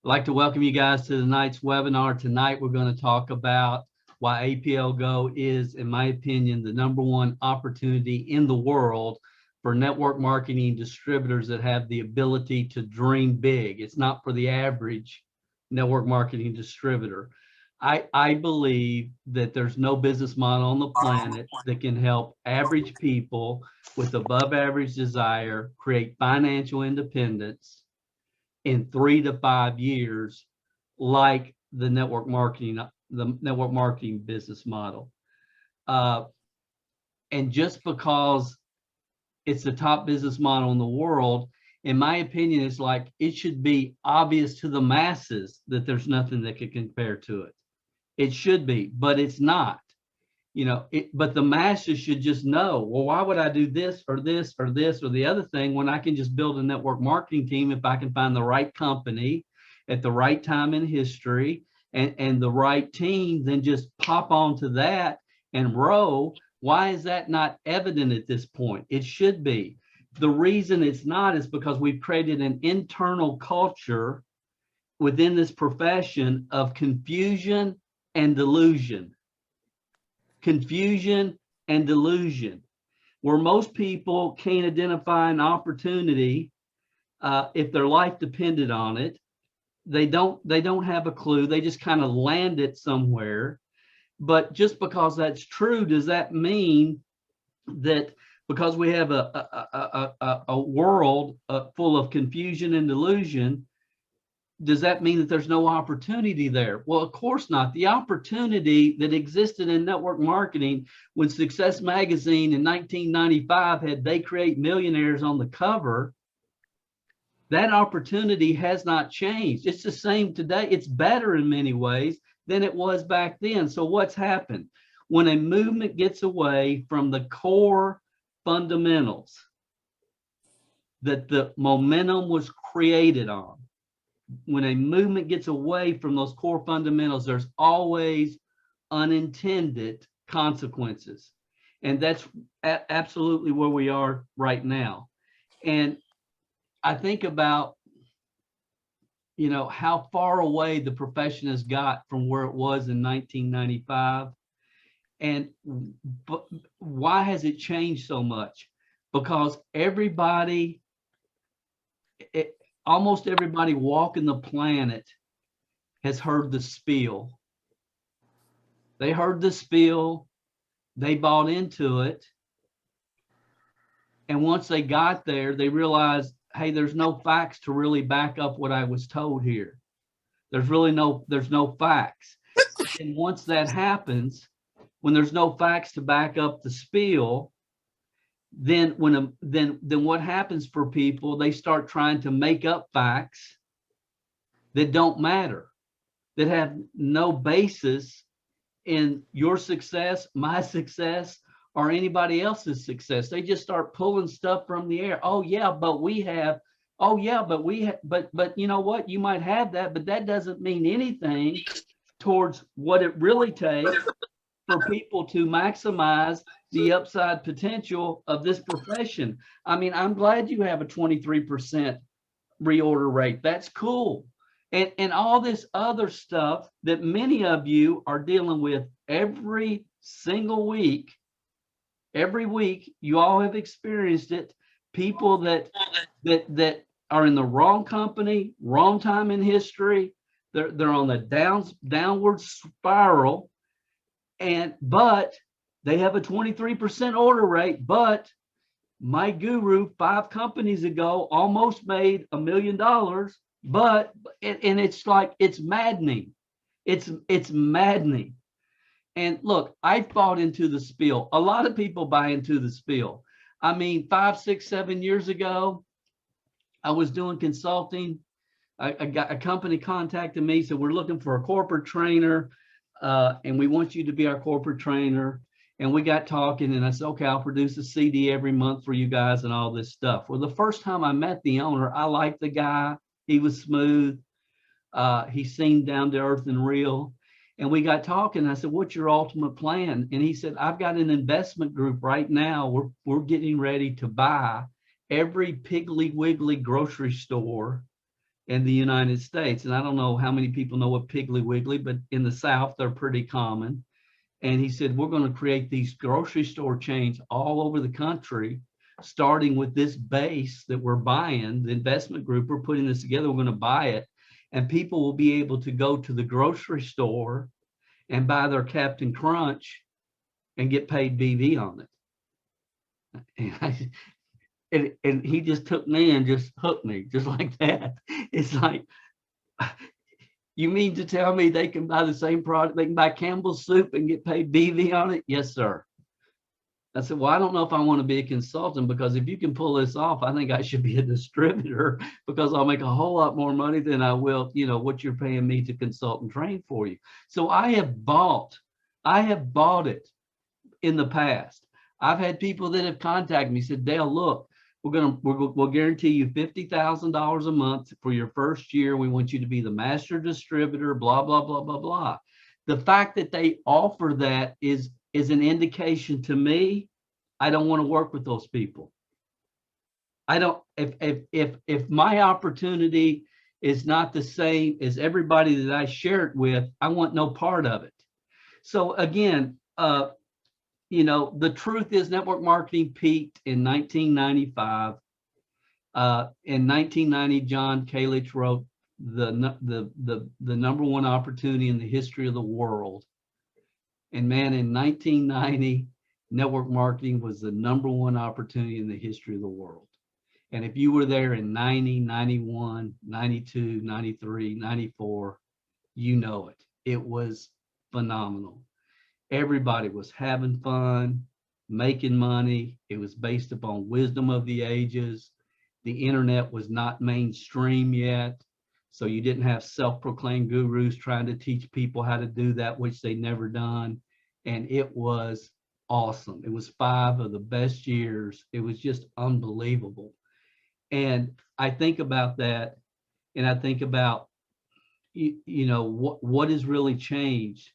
I'd like to welcome you guys to tonight's webinar. Tonight, we're going to talk about why APLGO is, in my opinion, the #1 opportunity in the world for network marketing distributors that have the ability to dream big. It's not for the average network marketing distributor. I believe that there's no business model on the planet that can help average people with above average desire create financial independence in 3 to 5 years, like the network marketing business model. And just because it's the top business model in the world, in my opinion, it's like it should be obvious to the masses that there's nothing that can compare to it. It should be, but it's not. But the masses should just know, well, why would I do this or this or this or the other thing when I can just build a network marketing team if I can find the right company at the right time in history and the right team, then just pop onto that and row. Why is that not evident at this point? It should be. The reason it's not is because we've created an internal culture within this profession of confusion and delusion. Confusion and delusion, where most people can't identify an opportunity if their life depended on it. They don't have a clue. They just kind of land it somewhere. But just because that's true, does that mean that because we have a world full of confusion and delusion, does that mean that there's no opportunity there? Well, of course not. The opportunity that existed in network marketing when Success Magazine in 1995 had "They Create Millionaires" on the cover, that opportunity has not changed. It's the same today. It's better in many ways than it was back then. So what's happened? When a movement gets away from the core fundamentals that the momentum was created on, when a movement gets away from those core fundamentals, there's always unintended consequences. And that's absolutely where we are right now. And I think about, how far away the profession has got from where it was in 1995. And why has it changed so much? Because almost everybody walking the planet has heard the spiel. They heard the spiel, they bought into it. And once they got there, they realized, hey, there's no facts to really back up what I was told here. There's no facts. And once that happens, when there's no facts to back up the spiel, then what happens for people? They start trying to make up facts that don't matter, that have no basis in your success, my success, or anybody else's success. They just start pulling stuff from the air. Oh yeah, but we have. Oh yeah, but you know what? You might have that, but that doesn't mean anything towards what it really takes for people to maximize the upside potential of this profession. I mean, I'm glad you have a 23% reorder rate. That's cool. And all this other stuff that many of you are dealing with every single week. Every week, you all have experienced it. People that are in the wrong company, wrong time in history. They're on the downward spiral. But they have a 23% order rate. But my guru 5 companies ago almost made $1 million. But it's like, it's maddening. It's maddening. And look, I bought into the spiel. A lot of people buy into the spiel. I mean, 5, 6, 7 years ago, I was doing consulting. A company contacted me, said, we're looking for a corporate trainer. And we want you to be our corporate trainer. And we got talking, and I said, okay, I'll produce a CD every month for you guys and all this stuff. Well, the first time I met the owner, I liked the guy. He was smooth. He seemed down to earth and real. And we got talking. I said, what's your ultimate plan? And he said, I've got an investment group right now. We're getting ready to buy every Piggly Wiggly grocery store in the United States. And I don't know how many people know what Piggly Wiggly, but in the South, they're pretty common. And he said, we're going to create these grocery store chains all over the country, starting with this base that we're buying, the investment group, we're putting this together, we're going to buy it. And people will be able to go to the grocery store and buy their Captain Crunch and get paid BV on it. And he just took me and just hooked me just like that. It's like, you mean to tell me they can buy the same product? They can buy Campbell's soup and get paid BV on it? Yes, sir. I said, well, I don't know if I want to be a consultant, because if you can pull this off, I think I should be a distributor, because I'll make a whole lot more money than I will, what you're paying me to consult and train for you. So I have bought it in the past. I've had people that have contacted me, said, Dale, look, we'll guarantee you $50,000 a month for your first year. We want you to be the master distributor, blah, blah, blah, blah, blah. The fact that they offer that is an indication to me, I don't want to work with those people. I don't, if my opportunity is not the same as everybody that I share it with, I want no part of it. So again, the truth is network marketing peaked in 1995. In 1990, John Kalich wrote the number one opportunity in the history of the world. And man, in 1990, network marketing was the number one opportunity in the history of the world. And if you were there in 90, 91, 92, 93, 94, you know it. It was phenomenal. Everybody was having fun, making money. It was based upon wisdom of the ages. The internet was not mainstream yet. So you didn't have self-proclaimed gurus trying to teach people how to do that, which they'd never done. And it was awesome. It was 5 of the best years. It was just unbelievable. And I think about that, and I think about, what has really changed.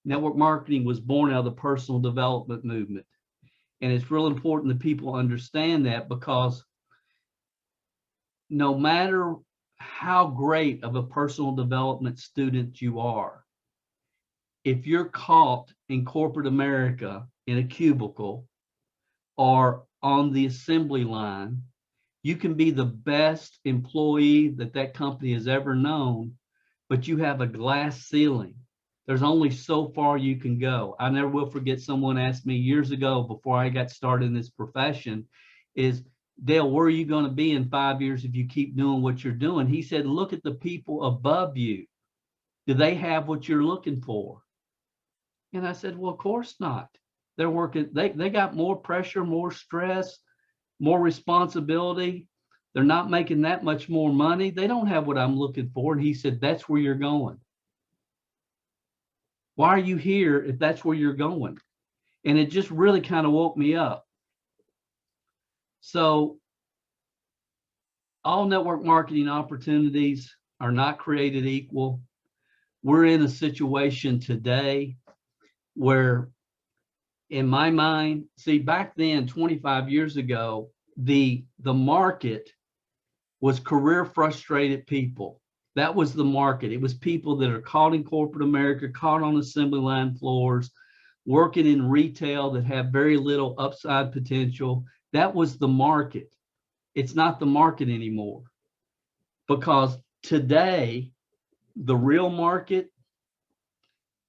Network marketing was born out of the personal development movement. And it's real important that people understand that, because no matter how great of a personal development student you are, if you're caught in corporate America in a cubicle or on the assembly line, you can be the best employee that company has ever known, but you have a glass ceiling. There's only so far you can go. I never will forget, someone asked me years ago, before I got started in this profession, is, Dale, where are you going to be in 5 years if you keep doing what you're doing? He said, look at the people above you. Do they have what you're looking for? And I said, well, of course not. They're working, they got more pressure, more stress, more responsibility. They're not making that much more money. They don't have what I'm looking for. And he said, that's where you're going. Why are you here if that's where you're going? And it just really kind of woke me up. So all network marketing opportunities are not created equal. We're in a situation today where, in my mind, see, back then, 25 years ago, the market was career frustrated people. That was the market. It was people that are caught in corporate America, caught on assembly line floors, working in retail that have very little upside potential. That was the market. It's not the market anymore, because today the real market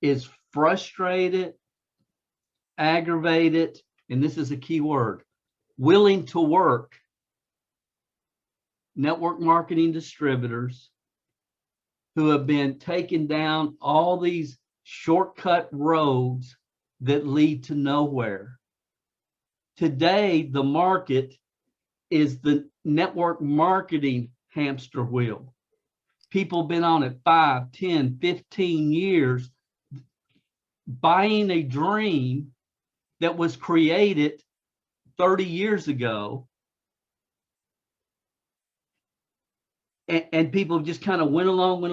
is frustrated, aggravated, and this is a key word, willing to work network marketing distributors who have been taken down all these shortcut roads that lead to nowhere. Today, the market is the network marketing hamster wheel. People have been on it 5, 10, 15 years, buying a dream that was created 30 years ago. And people just kind of went along,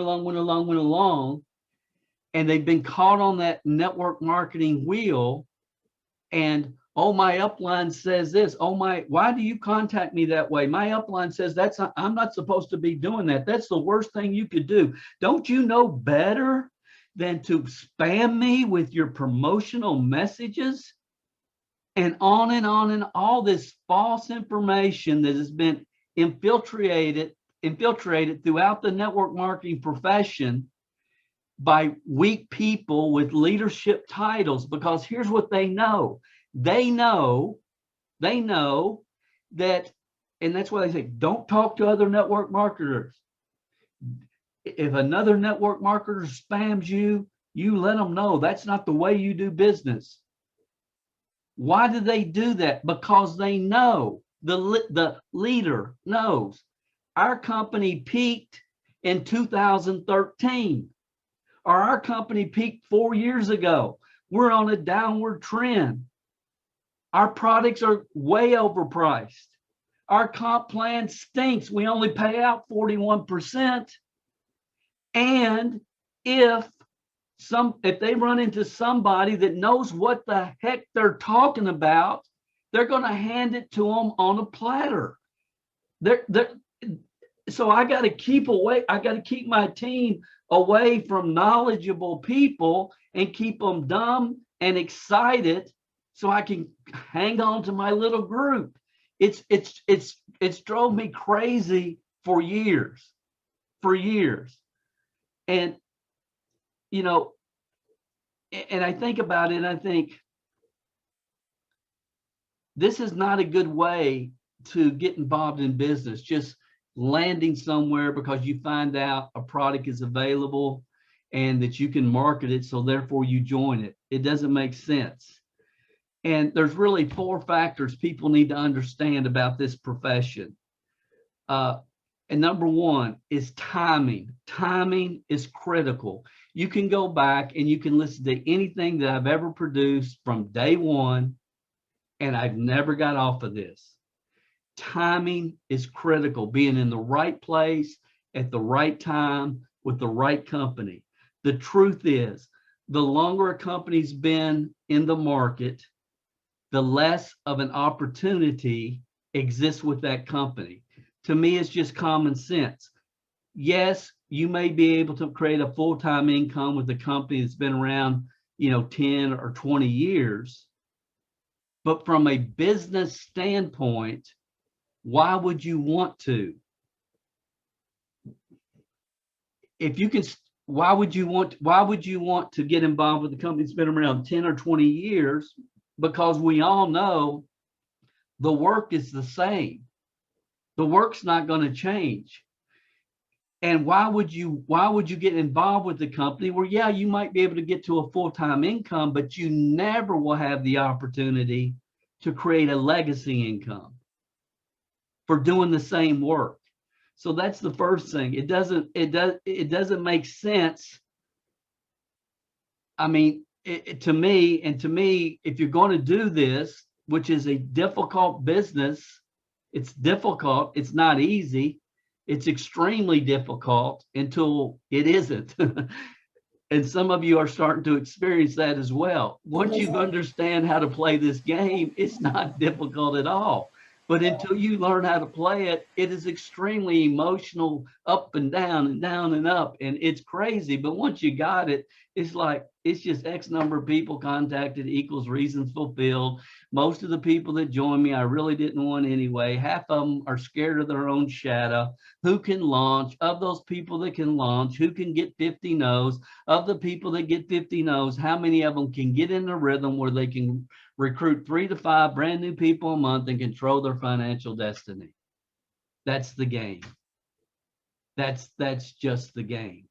and they've been caught on that network marketing wheel. And Oh, my upline says this. Oh, why do you contact me that way? My upline says I'm not supposed to be doing that. That's the worst thing you could do. Don't you know better than to spam me with your promotional messages? And on and on, and all this false information that has been infiltrated throughout the network marketing profession by weak people with leadership titles, because here's what they know. They know that, and that's why they say, don't talk to other network marketers. If another network marketer spams you, you let them know that's not the way you do business. Why do they do that? Because they know, the leader knows, our company peaked in 2013, or our company peaked 4 years ago. We're on a downward trend. Our products are way overpriced. Our comp plan stinks. We only pay out 41%. And if they run into somebody that knows what the heck they're talking about, they're going to hand it to them on a platter. So I got to keep away. I got to keep my team away from knowledgeable people and keep them dumb and excited so I can hang on to my little group. It's drove me crazy for years. And you know, and I think about it, and I think this is not a good way to get involved in business, just landing somewhere because you find out a product is available and that you can market it, so therefore you join it. It doesn't make sense. And there's really 4 factors people need to understand about this profession. And number 1 is timing. Timing is critical. You can go back and you can listen to anything that I've ever produced from day one, and I've never got off of this. Timing is critical. Being in the right place at the right time with the right company. The truth is, the longer a company's been in the market, the less of an opportunity exists with that company. To me, it's just common sense. Yes, you may be able to create a full-time income with a company that's been around, 10 or 20 years. But from a business standpoint, why would you want to? If you can, why would you want to get involved with a company that's been around 10 or 20 years? Because we all know the work is the same. The work's not going to change. And why would you get involved with the company where, yeah, you might be able to get to a full-time income, but you never will have the opportunity to create a legacy income for doing the same work? So that's the first thing. It doesn't make sense. I mean, to me, if you're going to do this, which is a difficult business, it's difficult. It's not easy. It's extremely difficult until it isn't. And some of you are starting to experience that as well. Once you understand how to play this game, it's not difficult at all. But until you learn how to play it, it is extremely emotional, up and down and down and up. And it's crazy. But once you got it, it's like, it's just X number of people contacted equals reasons fulfilled. Most of the people that join me, I really didn't want anyway. Half of them are scared of their own shadow. Who can launch? Of those people that can launch, who can get 50 no's? Of the people that get 50 no's, how many of them can get in the rhythm where they can recruit 3 to 5 brand new people a month and control their financial destiny? That's the game. That's just the game.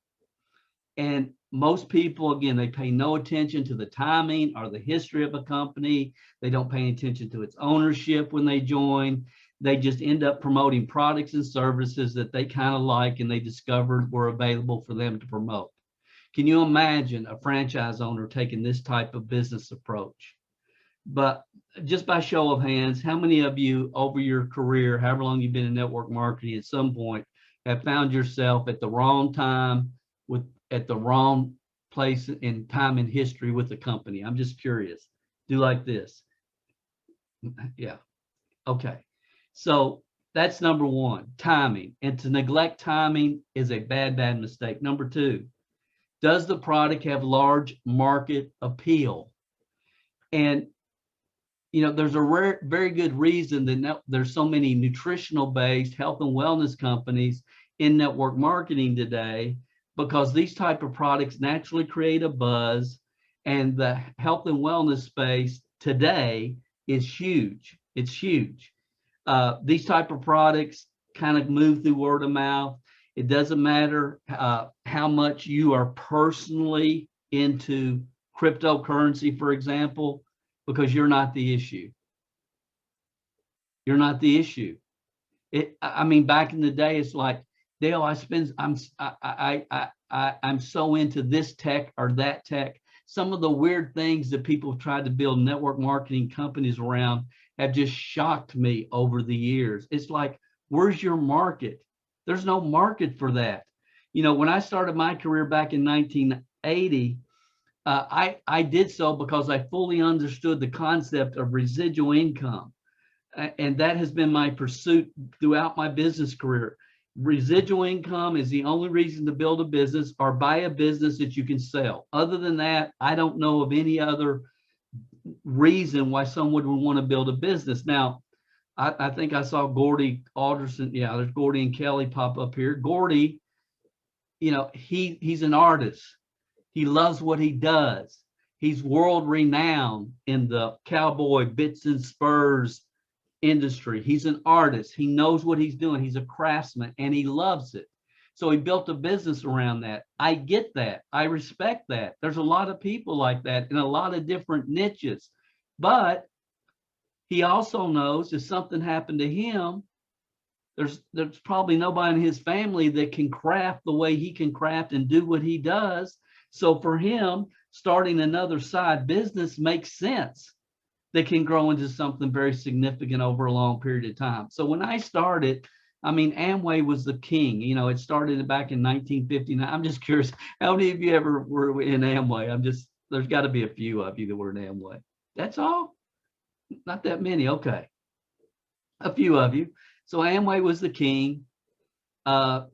And most people, again, they pay no attention to the timing or the history of a company. They don't pay attention to its ownership when they join. They just end up promoting products and services that they kind of like and they discovered were available for them to promote. Can you imagine a franchise owner taking this type of business approach? But just by show of hands, how many of you over your career, however long you've been in network marketing, at some point have found yourself at the wrong time at the wrong place in time in history with the company? I'm just curious. Do like this. Yeah. Okay. So that's number one, timing. And to neglect timing is a bad, bad mistake. Number two, does the product have large market appeal? And there's a very good reason that there's so many nutritional based health and wellness companies in network marketing today, because these type of products naturally create a buzz, and the health and wellness space today is huge. It's huge. These type of products kind of move through word of mouth. It doesn't matter how much you are personally into cryptocurrency, for example, because you're not the issue. You're not the issue. I mean, back in the day, it's like, Dale, I'm so into this tech or that tech. Some of the weird things that people have tried to build network marketing companies around have just shocked me over the years. It's like, where's your market? There's no market for that. When I started my career back in 1980, I did so because I fully understood the concept of residual income. And that has been my pursuit throughout my business career. Residual income is the only reason to build a business or buy a business that you can sell. Other than that, I don't know of any other reason why someone would want to build a business. Now, I think I saw Gordy Alderson. Yeah, there's Gordy and Kelly pop up here. Gordy, he's an artist. He loves what he does. He's world renowned in the cowboy bits and spurs industry. He's an artist. He knows what he's doing. He's a craftsman and he loves it. So he built a business around that. I get that. I respect that. There's a lot of people like that in a lot of different niches. But he also knows if something happened to him, there's probably nobody in his family that can craft the way he can craft and do what he does. So for him, starting another side business makes sense. That can grow into something very significant over a long period of time. So when I started, I mean, Amway was the king. It started back in 1959. I'm just curious, how many of you ever were in Amway? There's got to be a few of you that were in Amway. That's all? Not that many. Okay. A few of you. So Amway was the king, and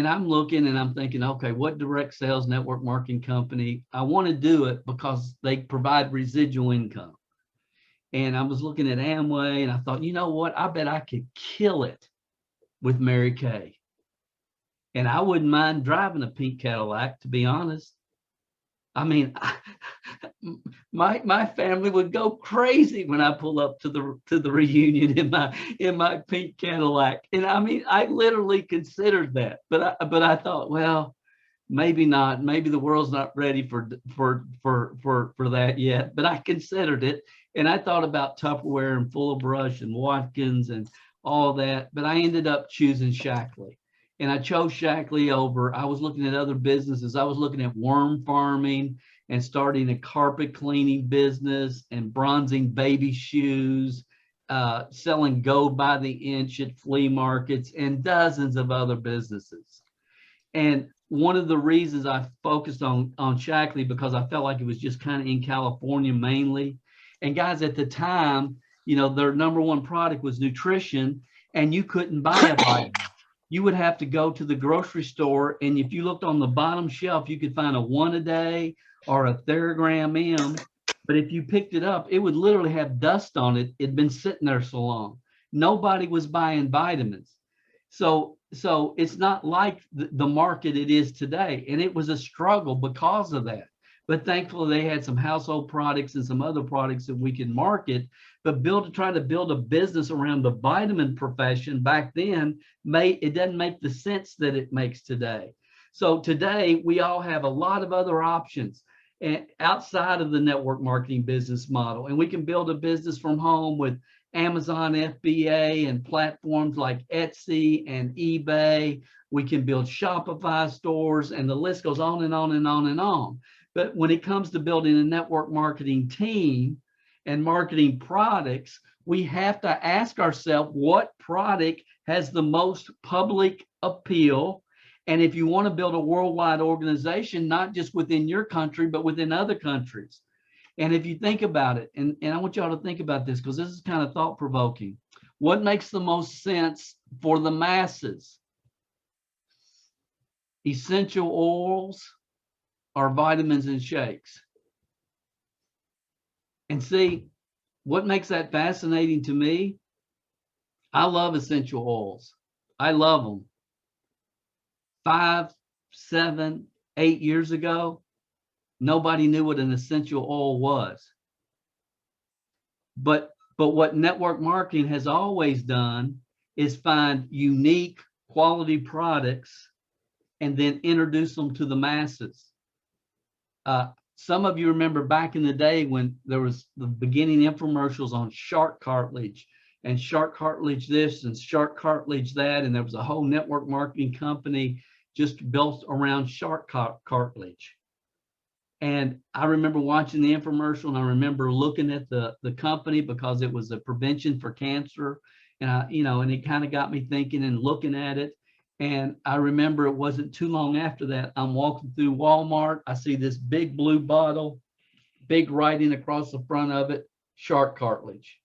I'm looking and I'm thinking, okay, what direct sales network marketing company? I want to do it because they provide residual income. And I was looking at Amway and I thought, you know what? I bet I could kill it with Mary Kay. And I wouldn't mind driving a pink Cadillac, to be honest. I mean, my family would go crazy when I pull up to the reunion in my pink Cadillac. And I mean, I literally considered that, but I thought, well, maybe not. Maybe the world's not ready for that yet. But I considered it, and I thought about Tupperware and Full of Brush and Watkins and all that. But I ended up choosing Shackley. And I chose Shackley over, I was looking at other businesses. I was looking at worm farming and starting a carpet cleaning business and bronzing baby shoes, selling gold by the inch at flea markets and dozens of other businesses. And one of the reasons I focused on Shackley because I felt like it was just kind of in California mainly. And guys, at the time, their number one product was nutrition, and you couldn't buy a vitamin. You would have to go to the grocery store, and if you looked on the bottom shelf, you could find a 1-a-day or a Theragram M. But if you picked it up, it would literally have dust on it. It'd been sitting there so long. Nobody was buying vitamins. So it's not like the market it is today. And it was a struggle because of that. But thankfully, they had some household products and some other products that we can market. But try to build a business around the vitamin profession back then, it doesn't make the sense that it makes today. So today, we all have a lot of other options outside of the network marketing business model. And we can build a business from home with Amazon FBA and platforms like Etsy and eBay. We can build Shopify stores, and the list goes on and on and on and on. But when it comes to building a network marketing team and marketing products, we have to ask ourselves what product has the most public appeal. And if you want to build a worldwide organization, not just within your country, but within other countries. And if you think about it, and I want y'all to think about this because this is kind of thought provoking. What makes the most sense for the masses? Essential oils or vitamins and shakes? And see, what makes that fascinating to me? I love essential oils. I love them. 5, 7, 8 years ago, nobody knew what an essential oil was. But what network marketing has always done is find unique quality products and then introduce them to the masses. Some of you remember back in the day when there was the beginning infomercials on shark cartilage and shark cartilage this and shark cartilage that, and there was a whole network marketing company just built around shark cartilage. And I remember watching the infomercial, and I remember looking at the company because it was a prevention for cancer, and and it kind of got me thinking and looking at it. And I remember it wasn't too long after that, I'm walking through Walmart. I see this big blue bottle, big writing across the front of it, shark cartilage.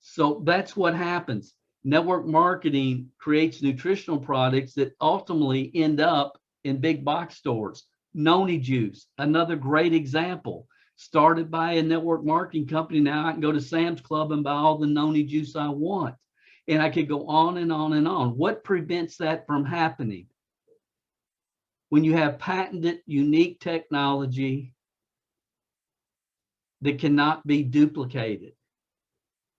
So that's what happens. Network marketing creates nutritional products that ultimately end up in big box stores. Noni juice, another great example. Started by a network marketing company. Now I can go to Sam's Club and buy all the Noni juice I want. And I could go on and on and on. What prevents that from happening? When you have patented, unique technology that cannot be duplicated.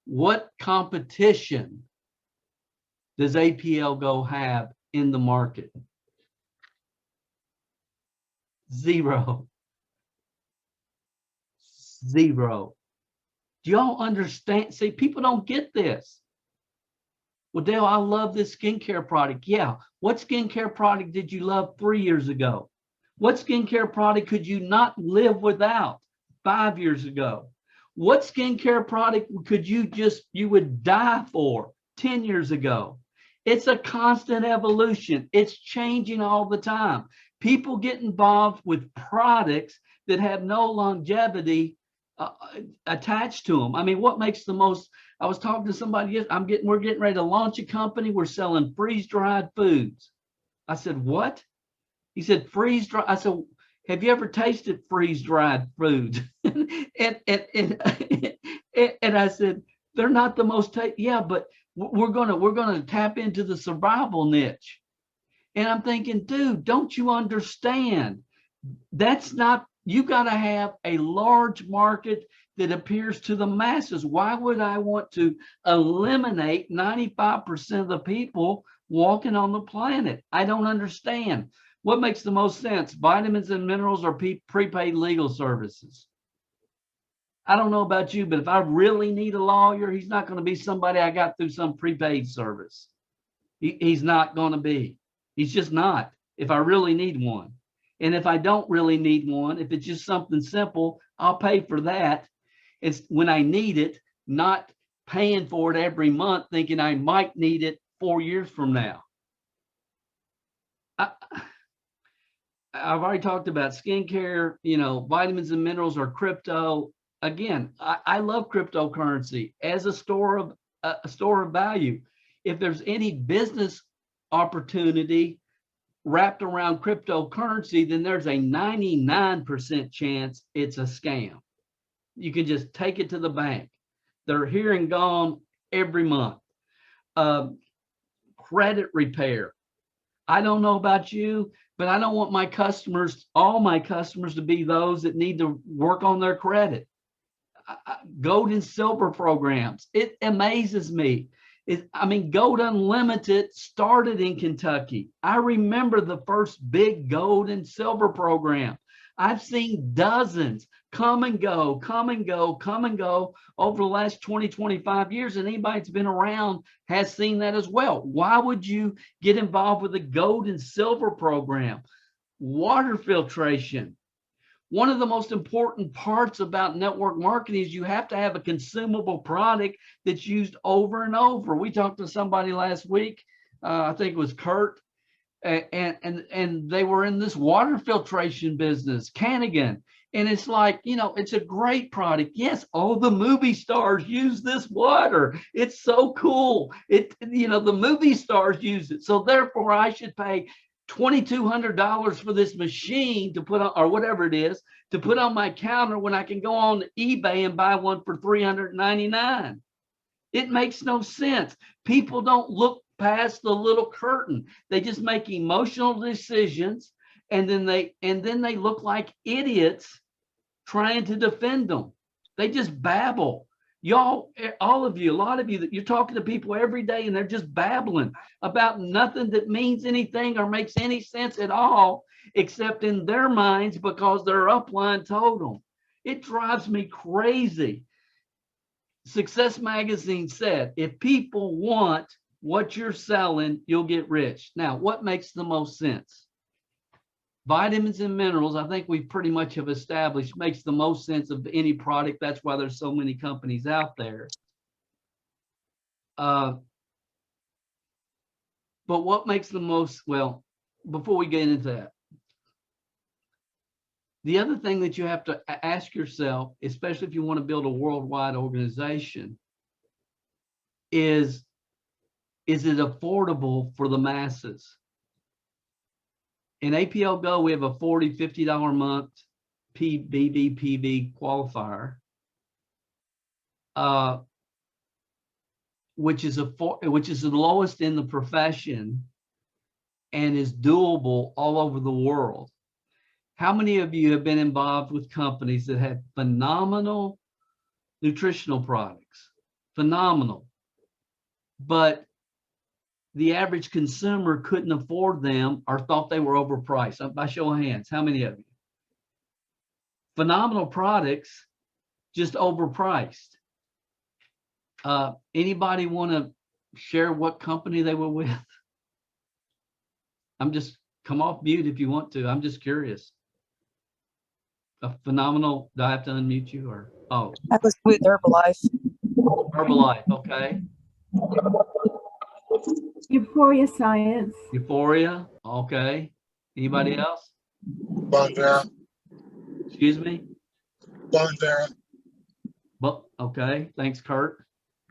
What competition does APLGO have in the market? Zero. Zero. Do y'all understand? See, people don't get this. Well, Dale, I love this skincare product. Yeah. What skincare product did you love 3 years ago? What skincare product could you not live without 5 years ago? What skincare product could you would die for 10 years ago? It's a constant evolution. It's changing all the time. People get involved with products that have no longevity attached to them. I mean, what makes the most? I was talking to somebody. We're getting ready to launch a company. We're selling freeze-dried foods. I said, what? He said, freeze-dried. I said, have you ever tasted freeze-dried foods? and I said, they're not the most. Yeah, but we're gonna tap into the survival niche. And I'm thinking, dude, don't you understand? That's not. You got to have a large market that appears to the masses. Why would I want to eliminate 95% of the people walking on the planet? I don't understand. What makes the most sense? Vitamins and minerals or prepaid legal services? I don't know about you, but if I really need a lawyer, he's not going to be somebody I got through some prepaid service. He's not going to be. He's just not, if I really need one. And if I don't really need one, if it's just something simple, I'll pay for that. It's when I need it, not paying for it every month, thinking I might need it 4 years from now. I've already talked about skincare, vitamins and minerals or crypto. Again, I love cryptocurrency as a store of value. If there's any business opportunity wrapped around cryptocurrency, then there's a 99% chance it's a scam. You can just take it to the bank. They're here and gone every month. Credit repair. I don't know about you, but I don't want all my customers to be those that need to work on their credit. Gold and silver programs. It amazes me. Gold Unlimited started in Kentucky. I remember the first big gold and silver program. I've seen dozens come and go over the last 20, 25 years, and anybody that's been around has seen that as well. Why would you get involved with a gold and silver program? Water filtration. One of the most important parts about network marketing is you have to have a consumable product that's used over and over. We talked to somebody last week, I think it was Kurt, and they were in this water filtration business, Cannigan. And it's like, you know, it's a great product. Yes, all the movie stars use this water. It's so cool. It, you know, the movie stars use it. So therefore I should pay $2,200 for this machine to put on, or whatever it is, to put on my counter when I can go on eBay and buy one for $399. It makes no sense. People don't look past the little curtain. They just make emotional decisions, and then they look like idiots trying to defend them. They just babble. Y'all, all of you, a lot of you, that you're talking to people every day and they're just babbling about nothing that means anything or makes any sense at all, except in their minds because their upline told them. It drives me crazy. Success Magazine said, if people want what you're selling, you'll get rich. Now, what makes the most sense? Vitamins and minerals, I think we pretty much have established, makes the most sense of any product. That's why there's so many companies out there. But what makes the most, well, before we get into that, the other thing that you have to ask yourself, especially if you want to build a worldwide organization, is it affordable for the masses? In APLGO, we have a $40, $50 a month BBPV qualifier, which is the lowest in the profession and is doable all over the world. How many of you have been involved with companies that have phenomenal nutritional products? Phenomenal. But the average consumer couldn't afford them or thought they were overpriced? By show of hands, how many of you? Phenomenal products, just overpriced. Anybody want to share what company they were with? I'm just, come off mute if you want to. I'm just curious. A phenomenal, do I have to unmute you or? Oh. I was with Herbalife. Herbalife, okay. Euphoria Science. Euphoria, okay. Anybody else? Bonvera. Excuse me? Bonvera. Well, okay, thanks, Kurt.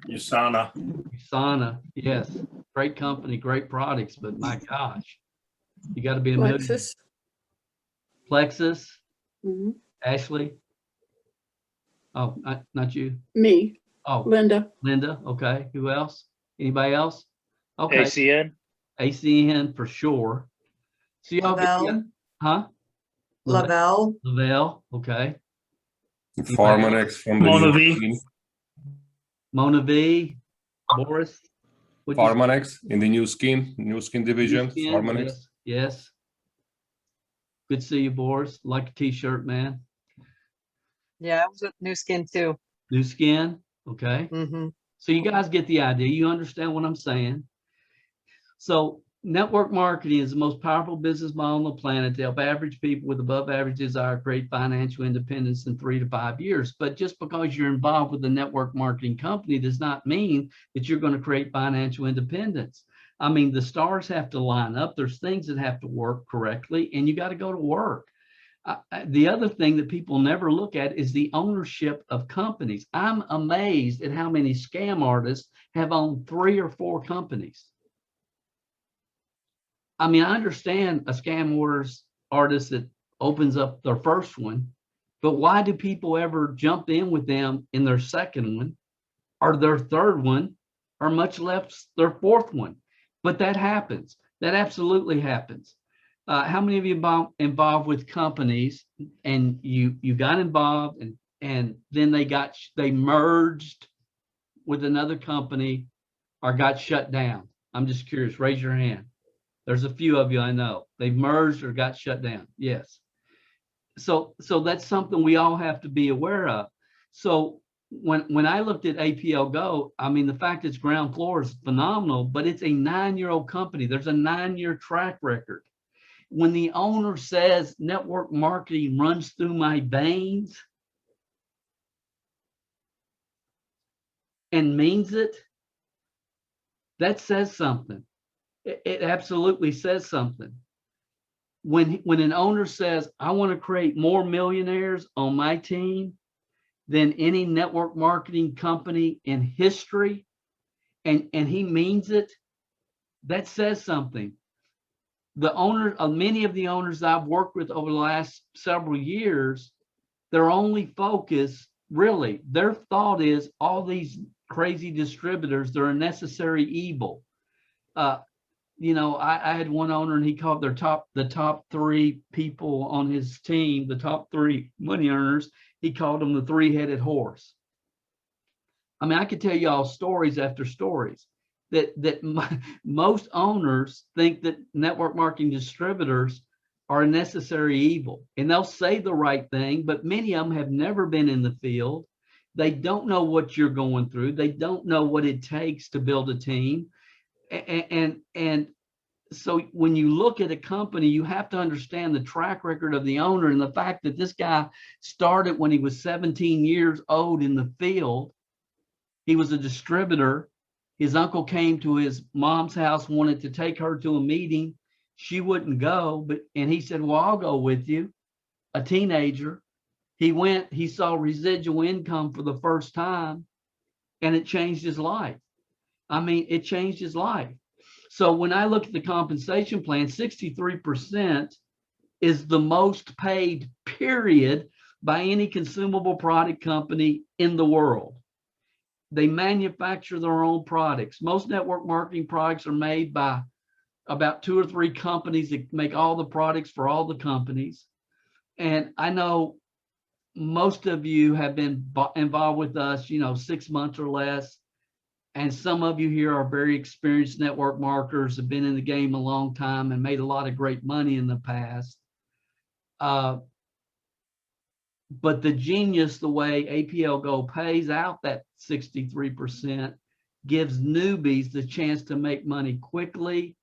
USANA. USANA, yes. Great company, great products, but my gosh, you got to be a million. Lexus. Plexus, Mm-hmm. Ashley. Oh, not you. Me. Oh, Linda. Linda. Okay. Who else? Anybody else? Okay. ACN. ACN for sure. So y'all Lavelle. huh? Lavelle. Lavelle. Okay. Pharmanex from the Mona new V. scheme. Mona V. Boris. Pharmanex in the new scheme division. Pharmanex. Yes. Yes. Good to see you, Boris. Like a t-shirt, man. Yeah, I was with New Skin too. New Skin. Okay. Mm-hmm. So you guys get the idea. You understand what I'm saying. So network marketing is the most powerful business model on the planet to help average people with above average desire create financial independence in 3 to 5 years. But just because you're involved with a network marketing company does not mean that you're going to create financial independence. I mean, the stars have to line up. There's things that have to work correctly, and you got to go to work. The other thing that people never look at is the ownership of companies. I'm amazed at how many scam artists have owned 3 or 4 companies. I mean, I understand a scam artist that opens up their first one, but why do people ever jump in with them in their second one or their third one, or much less their fourth one? But that happens. That absolutely happens. How many of you involved with companies and you got involved and then they merged with another company or got shut down? I'm just curious. Raise your hand. There's a few of you I know. They've merged or got shut down. Yes. So that's something we all have to be aware of. So when I looked at APLGO, I mean, the fact it's ground floor is phenomenal, but it's a 9-year-old company. There's a 9-year track record. When the owner says network marketing runs through my veins and means it, that says something. It absolutely says something. when an owner says, I want to create more millionaires on my team than any network marketing company in history, and he means it, that says something. The owner, many of the owners I've worked with over the last several years, their only focus, really, their thought is all these crazy distributors, they're a necessary evil. You know, I had one owner and he called the top three people on his team, the top three money earners, he called them the three-headed horse. I mean, I could tell you all stories after stories that most owners think that network marketing distributors are a necessary evil, and they'll say the right thing, but many of them have never been in the field. They don't know what you're going through. They don't know what it takes to build a team. And so when you look at a company, you have to understand the track record of the owner and the fact that this guy started when he was 17 years old in the field. He was a distributor. His uncle came to his mom's house, wanted to take her to a meeting. She wouldn't go, and he said, well, I'll go with you. A teenager. He went, he saw residual income for the first time, and it changed his life. I mean, it changed his life. So when I look at the compensation plan, 63% is the most paid, period, by any consumable product company in the world. They manufacture their own products. Most network marketing products are made by about 2 or 3 companies that make all the products for all the companies. And I know most of you have been involved with us, 6 months or less. And some of you here are very experienced network marketers, have been in the game a long time and made a lot of great money in the past. But the genius, the way APLGO pays out that 63%, gives newbies the chance to make money quickly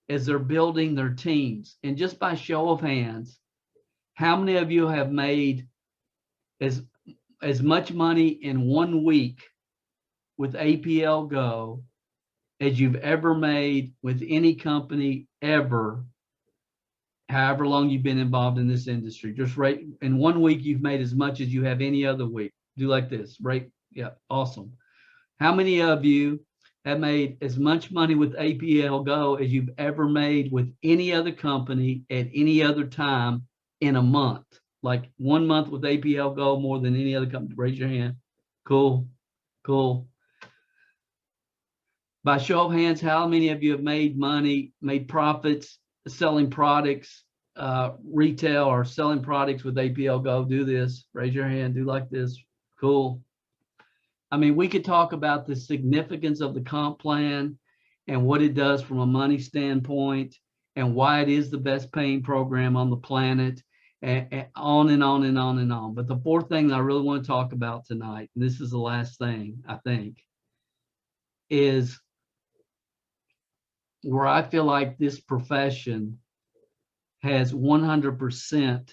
as they're building their teams. And just by show of hands, how many of you have made as much money in 1 week with APLGO as you've ever made with any company ever, however long you've been involved in this industry? Just right in 1 week, you've made as much as you have any other week. Do like this, right? Yeah, awesome. How many of you have made as much money with APLGO as you've ever made with any other company at any other time in a month? Like 1 month with APLGO more than any other company? Raise your hand. Cool, cool. By show of hands, how many of you have made money, made profits, selling products, retail or selling products with APLGO? Do this. Raise your hand. Do like this. Cool. I mean, we could talk about the significance of the comp plan and what it does from a money standpoint and why it is the best paying program on the planet, and on and on and on and on. But the fourth thing I really want to talk about tonight, and this is the last thing, I think, is where I feel like this profession has 100%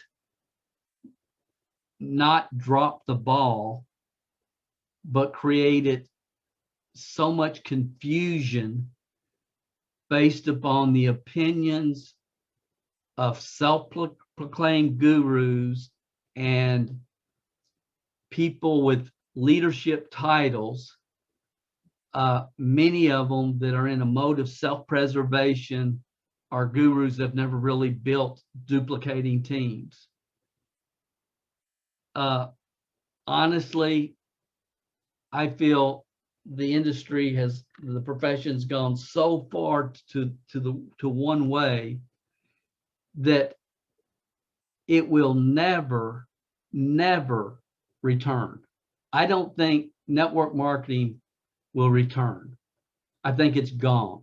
not dropped the ball, but created so much confusion based upon the opinions of self-proclaimed gurus and people with leadership titles, many of them that are in a mode of self-preservation are gurus that have never really built duplicating teams. Honestly, I feel the industry has, the profession's gone so far to one way that it will never return. I don't think network marketing will return. I think it's gone.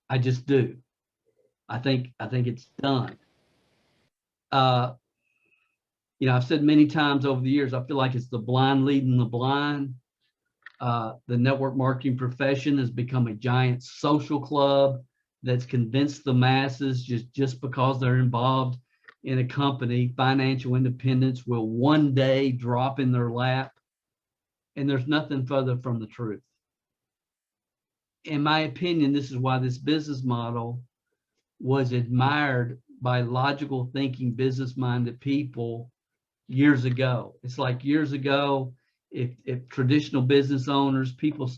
I just do. I think it's done. I've said many times over the years, I feel like it's the blind leading the blind. The network marketing profession has become a giant social club that's convinced the masses just because they're involved in a company, financial independence will one day drop in their lap. And there's nothing further from the truth. In my opinion, this is why this business model was admired by logical thinking, business-minded people years ago. It's like years ago, if traditional business owners, people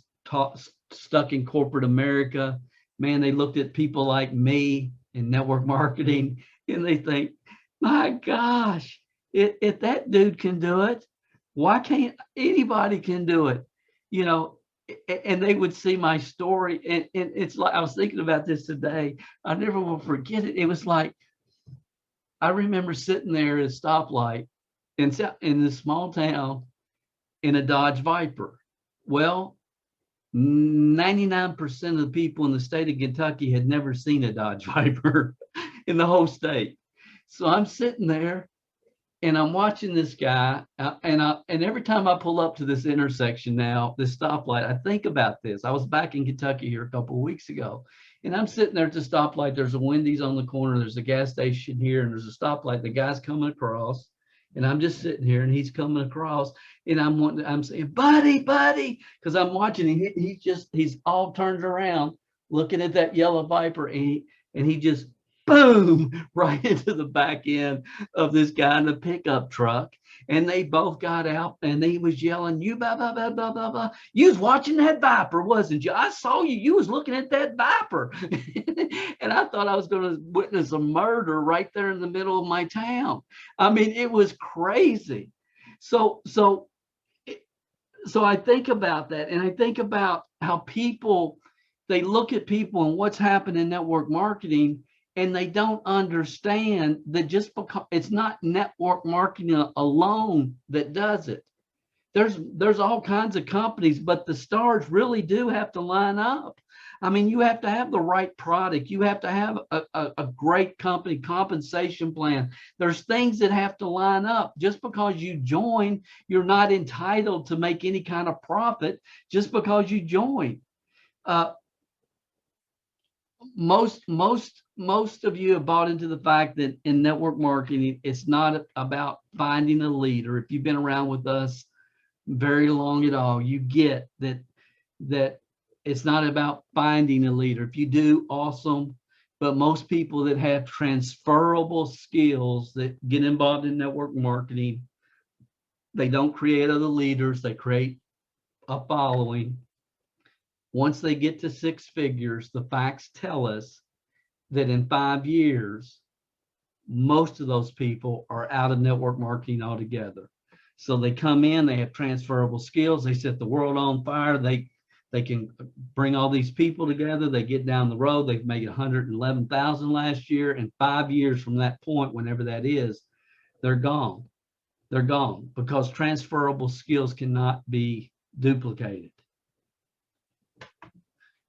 stuck in corporate America, man, they looked at people like me in network marketing and they think, my gosh, if that dude can do it, why can't anybody can do it? You know, and they would see my story. And it's like, I was thinking about this today. I never will forget it. It was like, I remember sitting there at a stoplight in this small town in a Dodge Viper. Well, 99% of the people in the state of Kentucky had never seen a Dodge Viper in the whole state. So I'm sitting there and I'm watching this guy, and every time I pull up to this intersection now, this stoplight, I think about this. I was back in Kentucky here a couple of weeks ago, and I'm sitting there at the stoplight. There's a Wendy's on the corner. There's a gas station here, and there's a stoplight. The guy's coming across, and I'm just sitting here, and he's coming across, and I'm saying, buddy, because I'm watching him. He's all turned around, looking at that yellow Viper, and he just boom, right into the back end of this guy in the pickup truck. And they both got out and he was yelling, you blah, blah, blah, blah, blah, blah. You was watching that Viper, wasn't you? I saw you. You was looking at that Viper. And I thought I was going to witness a murder right there in the middle of my town. I mean, it was crazy. So I think about that, and I think about how they look at people and what's happened in network marketing, and they don't understand that just because it's not network marketing alone that does it. There's all kinds of companies, but the stars really do have to line up. I mean, you have to have the right product. You have to have a great company compensation plan. There's things that have to line up. Just because you join, you're not entitled to make any kind of profit just because you join. Most of you have bought into the fact that in network marketing, it's not about finding a leader. If you've been around with us very long at all, you get that it's not about finding a leader. If you do, awesome. But most people that have transferable skills that get involved in network marketing, they don't create other leaders, they create a following. Once they get to six figures, the facts tell us that in 5 years, most of those people are out of network marketing altogether. So they come in, they have transferable skills, they set the world on fire, they can bring all these people together, they get down the road, they've made 111,000 last year, and 5 years from that point, whenever that is, they're gone. They're gone because transferable skills cannot be duplicated.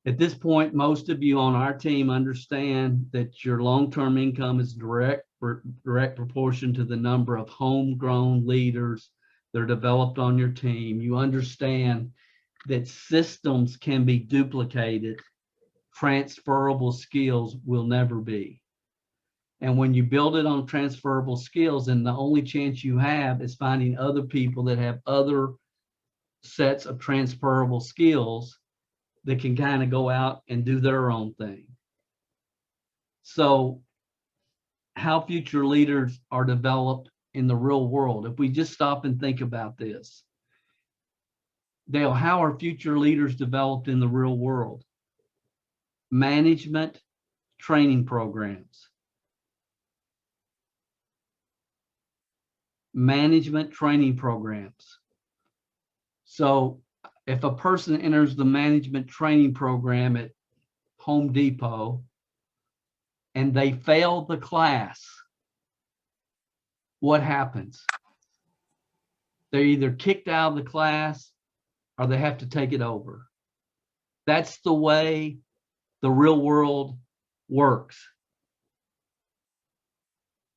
At this point, most of you on our team understand that your long-term income is direct proportion to the number of homegrown leaders that are developed on your team. You understand that systems can be duplicated. Transferable skills will never be. And when you build it on transferable skills, then the only chance you have is finding other people that have other sets of transferable skills that can kind of go out and do their own thing. So how future leaders are developed in the real world, if we just stop and think about this. Dale, how are future leaders developed in the real world? Management training programs. Management training programs. So if a person enters the management training program at Home Depot and they fail the class, what happens? They're either kicked out of the class or they have to take it over. That's the way the real world works.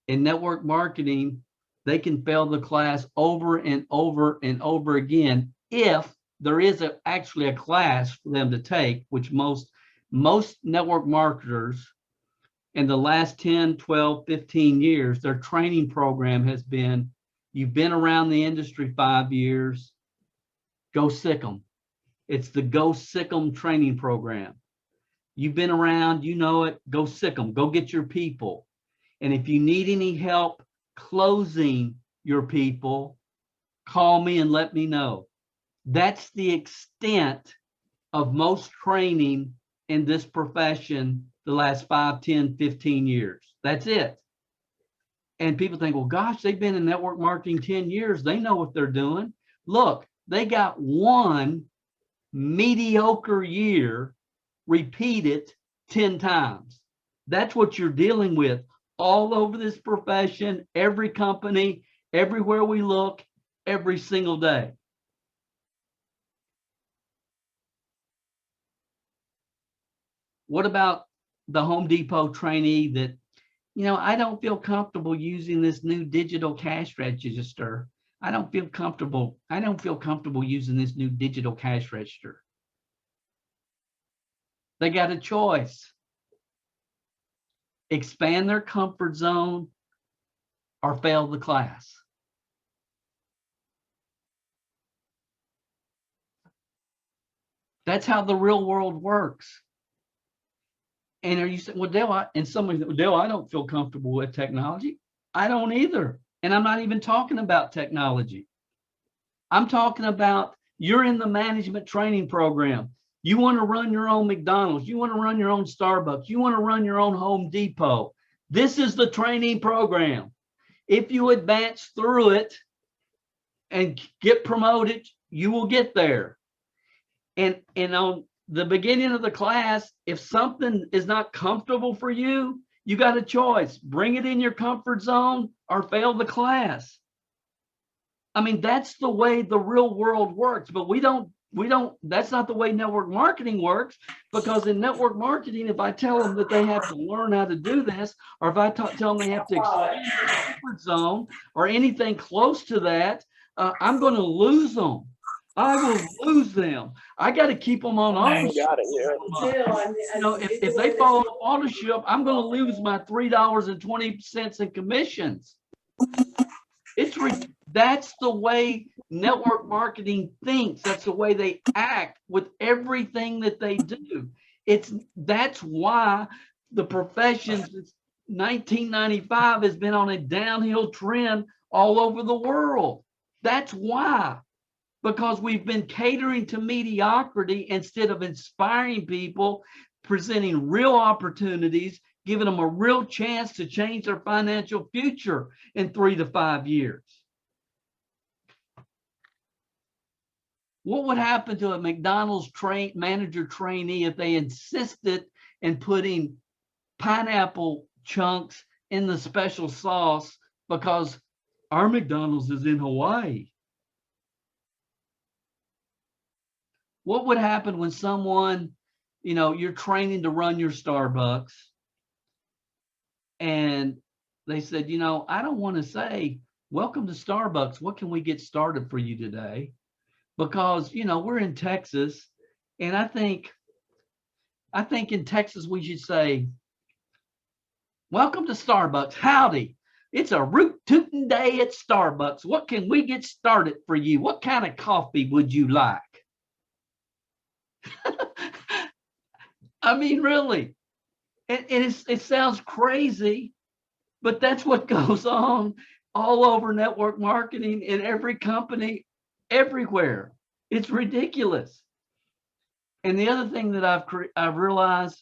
In network marketing, they can fail the class over and over and over again if there is actually a class for them to take, which most network marketers in the last 10, 12, 15 years, their training program has been, you've been around the industry 5 years, go sick 'em. It's the go sick 'em training program. You've been around, you know it. Go sick them. Go get your people. And if you need any help closing your people, call me and let me know. That's the extent of most training in this profession the last 5, 10, 15 years. That's it. And people think, well, gosh, they've been in network marketing 10 years. They know what they're doing. Look, they got one mediocre year, repeat it 10 times. That's what you're dealing with all over this profession, every company, everywhere we look, every single day. What about the Home Depot trainee that, I don't feel comfortable using this new digital cash register. I don't feel comfortable using this new digital cash register. They got a choice. Expand their comfort zone or fail the class. That's how the real world works. And are you saying, well, Dale, I don't feel comfortable with technology. I don't either. And I'm not even talking about technology. I'm talking about you're in the management training program. You want to run your own McDonald's. You want to run your own Starbucks. You want to run your own Home Depot. This is the training program. If you advance through it and get promoted, you will get there. And on the beginning of the class, if something is not comfortable for you, you got a choice. Bring it in your comfort zone or fail the class. I mean, that's the way the real world works, but that's not the way network marketing works, because in network marketing, if I tell them that they have to learn how to do this, or if I tell them they have to expand their comfort zone or anything close to that, I'm going to lose them. I will lose them. I got to keep them on ownership. If they follow ownership, I'm going to lose my $3.20 in commissions. That's the way network marketing thinks. That's the way they act with everything that they do. That's why the profession since 1995 has been on a downhill trend all over the world. That's why. Because we've been catering to mediocrity instead of inspiring people, presenting real opportunities, giving them a real chance to change their financial future in 3 to 5 years. What would happen to a McDonald's manager trainee if they insisted in putting pineapple chunks in the special sauce because our McDonald's is in Hawaii? What would happen when someone, you're training to run your Starbucks and they said, I don't want to say, welcome to Starbucks. What can we get started for you today? Because, we're in Texas, and I think in Texas, we should say, welcome to Starbucks. Howdy. It's a root tootin' day at Starbucks. What can we get started for you? What kind of coffee would you like? I mean, really, it sounds crazy, but that's what goes on all over network marketing in every company, everywhere. It's ridiculous. And the other thing that I've realized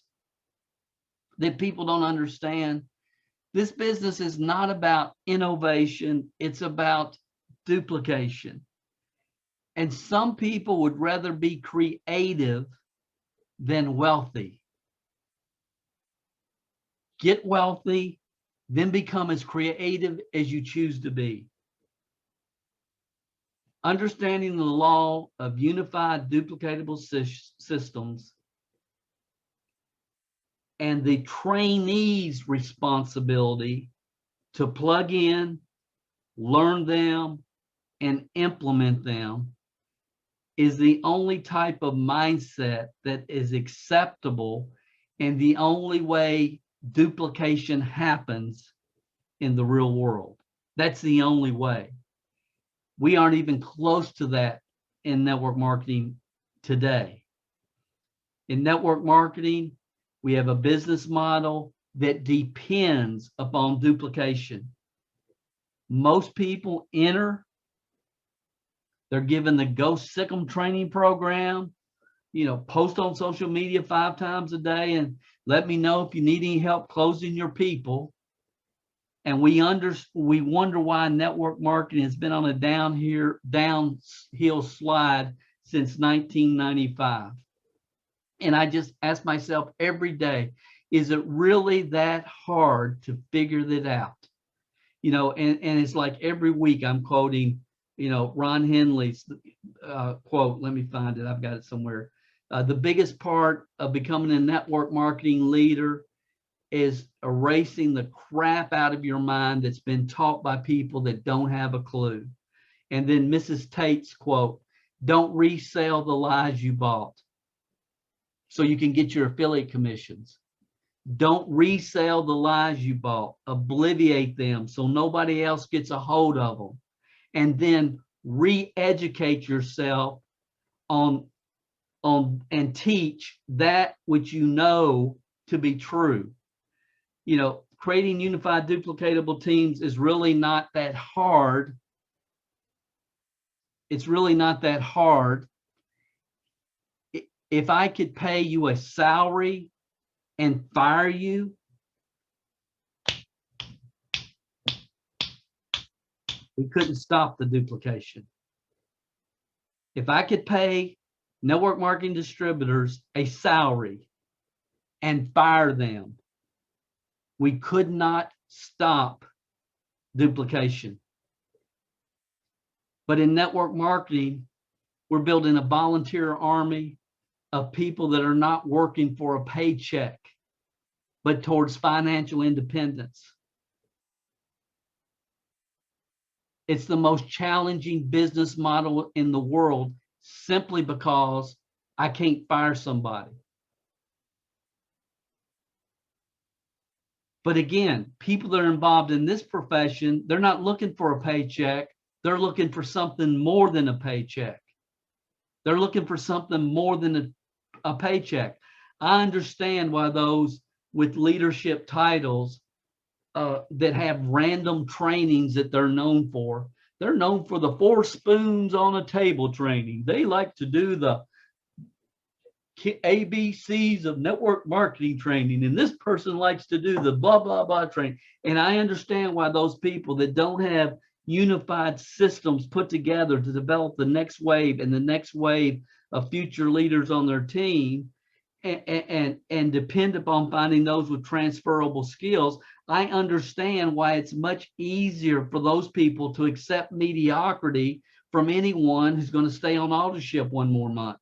that people don't understand, this business is not about innovation. It's about duplication. And some people would rather be creative than wealthy. Get wealthy, then become as creative as you choose to be. Understanding the law of unified duplicatable systems and the trainee's responsibility to plug in, learn them, and implement them is the only type of mindset that is acceptable and the only way duplication happens in the real world. That's the only way. We aren't even close to that in network marketing today. In network marketing, We have a business model that depends upon duplication. Most people enter, they're given the Go Sick 'em training program, post on social media 5 times a day and let me know if you need any help closing your people. And we wonder why network marketing has been on a downhill slide since 1995. And I just ask myself every day, is it really that hard to figure that out? And it's like every week I'm quoting, Ron Henley's quote. Let me find it. I've got it somewhere. The biggest part of becoming a network marketing leader is erasing the crap out of your mind that's been taught by people that don't have a clue. And then Mrs. Tate's quote, don't resell the lies you bought so you can get your affiliate commissions. Don't resell the lies you bought. Obliviate them so nobody else gets a hold of them. And then re-educate yourself on and teach that which you know to be true. Creating unified duplicatable teams is really not that hard. It's really not that hard. If I could pay you a salary and fire you, we couldn't stop the duplication. If I could pay network marketing distributors a salary and fire them, we could not stop duplication. But in network marketing, we're building a volunteer army of people that are not working for a paycheck, but towards financial independence. It's the most challenging business model in the world simply because I can't fire somebody. But again, people that are involved in this profession, they're not looking for a paycheck. They're looking for something more than a paycheck. They're looking for something more than a paycheck. I understand why those with leadership titles that have random trainings that they're known for. They're known for the 4 spoons on a table training. They like to do the ABCs of network marketing training, and this person likes to do the blah, blah, blah training. And I understand why those people that don't have unified systems put together to develop the next wave and the next wave of future leaders on their team and depend upon finding those with transferable skills. I understand why it's much easier for those people to accept mediocrity from anyone who's going to stay on authorship one more month.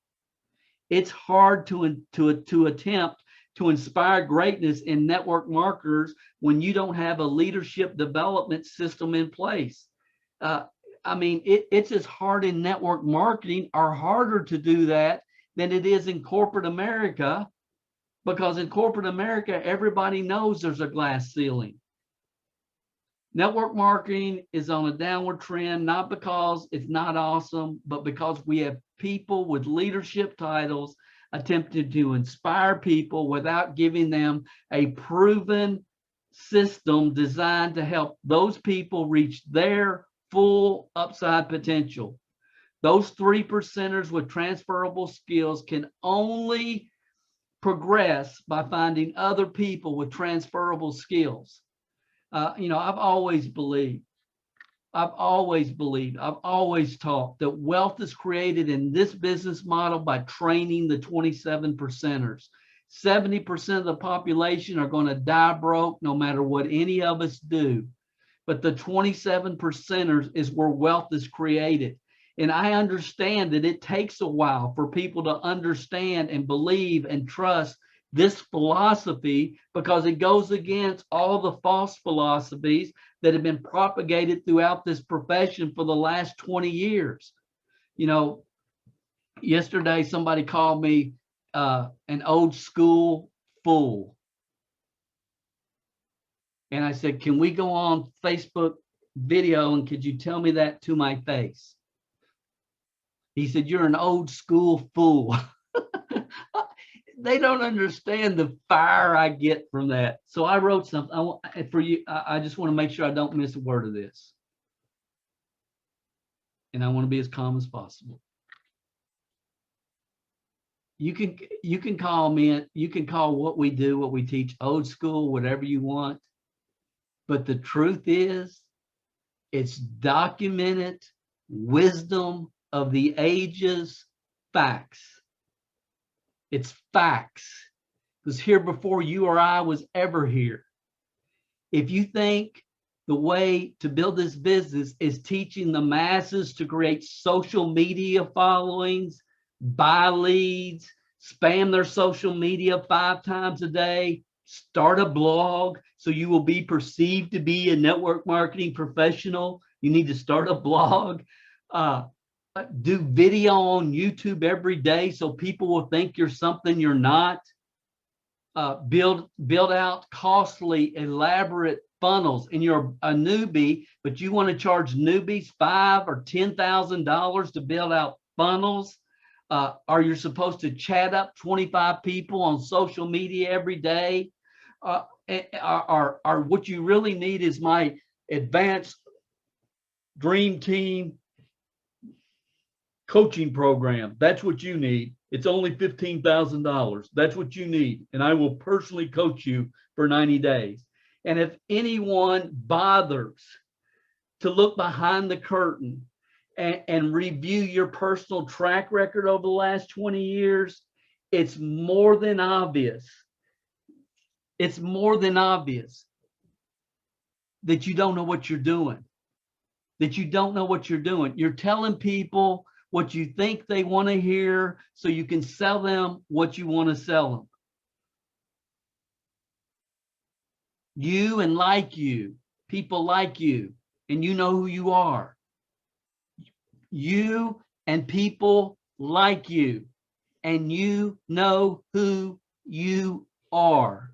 It's hard to attempt to inspire greatness in network marketers when you don't have a leadership development system in place. It's as hard in network marketing or harder to do that than it is in corporate America, because in corporate America, everybody knows there's a glass ceiling. Network marketing is on a downward trend, not because it's not awesome, but because we have people with leadership titles attempting to inspire people without giving them a proven system designed to help those people reach their full upside potential. Those 3%ers with transferable skills can only progress by finding other people with transferable skills. I've always believed, I've always taught that wealth is created in this business model by training the 27%ers. 70% of the population are going to die broke no matter what any of us do. But the 27%ers is where wealth is created. And I understand that it takes a while for people to understand and believe and trust this philosophy, because it goes against all the false philosophies that have been propagated throughout this profession for the last 20 years. Yesterday somebody called me an old school fool. And I said, can we go on Facebook video and could you tell me that to my face? He said, you're an old school fool. they don't understand the fire I get from that. So I wrote something for you. I just want to make sure I don't miss a word of this. And I want to be as calm as possible. You can call me, you can call what we do, what we teach, old school, whatever you want. But the truth is, it's documented wisdom of the ages, facts. It's facts. Because here before you or I was ever here. If you think the way to build this business is teaching the masses to create social media followings, buy leads, spam their social media 5 times a day, start a blog so you will be perceived to be a network marketing professional, you need to start a blog, do video on YouTube every day so people will think you're something you're not, build out costly, elaborate funnels, and you're a newbie, but you want to charge newbies $5,000 or $10,000 to build out funnels, or you're supposed to chat up 25 people on social media every day, or what you really need is my advanced dream team coaching program. That's what you need. It's only $15,000. That's what you need. And I will personally coach you for 90 days. And if anyone bothers to look behind the curtain and review your personal track record over the last 20 years, it's more than obvious. It's more than obvious that you don't know what you're doing. That you don't know what you're doing. You're telling people what you think they want to hear so you can sell them what you want to sell them. You and like you, people like you, and you know who you are. You and people like you, and you know who you are